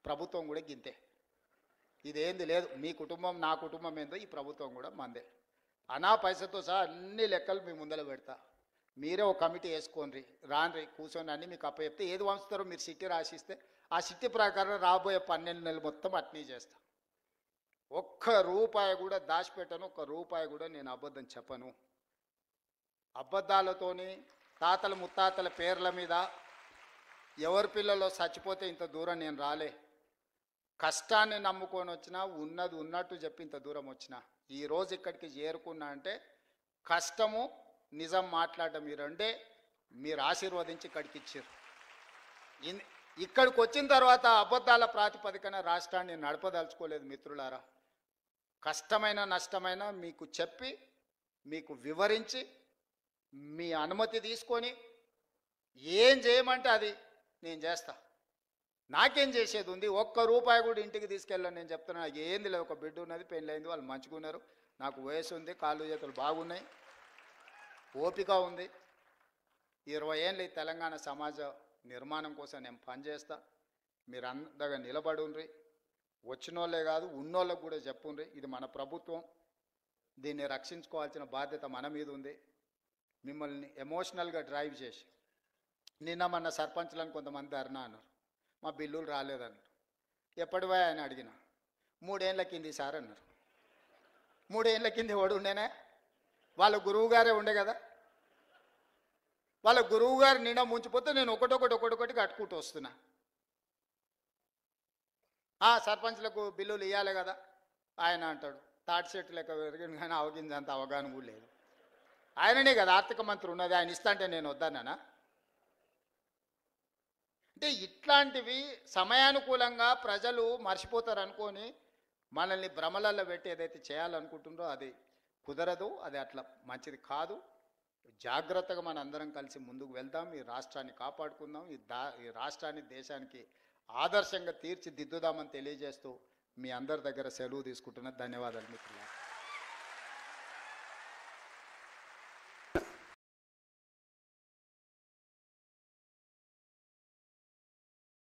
ప్రభుత్వం కూడా గింతే, ఇదేంది లేదు. మీ కుటుంబం నా కుటుంబం ఏందో ఈ ప్రభుత్వం కూడా మందే. అనా పైసతో సహా అన్ని లెక్కలు మీ ముందర పెడతా. మీరే ఒక కమిటీ వేసుకోండి, రాన్రి, కూర్చొని అన్నీ మీకు అప్పచెప్తే ఏది వంచుతారో మీరు సిట్టి రాసిస్తే ఆ సిట్టి ప్రకారం రాబోయే 12 నెలలు మొత్తం అట్నీ చేస్తా. ఒక్క రూపాయి కూడా దాచిపెట్టను, ఒక్క రూపాయి కూడా నేను అబద్ధం చెప్పను. అబద్ధాలతోని తాతల ముత్తాతల పేర్ల మీద ఎవరి పిల్లలో చచ్చిపోతే ఇంత దూరం నేను రాలే. కష్టాన్ని నమ్ముకొని వచ్చినా, ఉన్నది ఉన్నట్టు చెప్పి ఇంత దూరం వచ్చిన. ఈరోజు ఇక్కడికి చేరుకున్నా అంటే కష్టము, నిజం మాట్లాడడం ఈ రెండే మీరు ఆశీర్వదించి ఇక్కడికి ఇచ్చారు. ఇక్కడికి వచ్చిన తర్వాత అబద్ధాల ప్రాతిపదికన రాష్ట్రాన్ని నడపదలుచుకోలేదు మిత్రులారా. కష్టమైన నష్టమైన మీకు చెప్పి, మీకు వివరించి, మీ అనుమతి తీసుకొని ఏం చేయమంటే అది నేను చేస్తా. నాకేం చేసేది ఉంది? ఒక్క రూపాయి కూడా ఇంటికి తీసుకెళ్ళాను. నేను చెప్తున్నా, నాకు ఏంది లేదు. ఒక బిడ్డ ఉన్నది, పెళ్ళైంది, వాళ్ళు మంచిగా ఉన్నారు, నాకు వయసు ఉంది, కాళ్ళు చేతులు బాగున్నాయి, ఓపిక ఉంది. 20 ఏళ్ళు ఈ తెలంగాణ సమాజ నిర్మాణం కోసం నేను పనిచేస్తా. మీరు అందగా నిలబడుండ్రి. వచ్చినోళ్ళే కాదు, ఉన్నోళ్ళకు కూడా చెప్పుండ్రి, ఇది మన ప్రభుత్వం, దీన్ని రక్షించుకోవాల్సిన బాధ్యత మన మీద ఉంది. మిమ్మల్ని ఎమోషనల్గా డ్రైవ్ చేసి, నిన్న మన సర్పంచ్లను కొంతమంది ధర్నా అన్నారు, మా బిల్లులు రాలేదన్నారు. ఎప్పటివా అని అడిగిన, 3 ఏళ్ళ కింది సార్ అన్నారు. 3 ఏళ్ళ కింది ఎవడు ఉండేనా? వాళ్ళ గురువు గారే ఉండే కదా. వాళ్ళ గురువు గారు నిండా ముంచిపోతే నేను ఒకటొకటి కట్టుకుంటూ వస్తున్నా. సర్పంచ్లకు బిల్లులు ఇవ్వాలి కదా ఆయన అంటాడు. తాటి చెట్టు లెక్క పెరిగింది కానీ అవగిందంత అవగాహన కూడా లేదు. ఆయననే కదా ఆర్థిక మంత్రి ఉన్నది, ఆయన ఇస్తా అంటే నేను వద్దానా? అంటే ఇట్లాంటివి సమయానుకూలంగా ప్రజలు మర్చిపోతారు అనుకొని మనల్ని భ్రమలలో పెట్టి ఏదైతే చేయాలనుకుంటుందో అది కుదరదు, అది అట్లా మంచిది కాదు. జాగ్రత్తగా మన అందరం కలిసి ముందుకు వెళ్దాం, ఈ రాష్ట్రాన్ని కాపాడుకుందాం, ఈ రాష్ట్రాన్ని దేశానికి ఆదర్శంగా తీర్చిదిద్దుదామని తెలియజేస్తూ మీ అందరి దగ్గర సెలవు తీసుకుంటున్నా. ధన్యవాదాలు మిత్రులారా.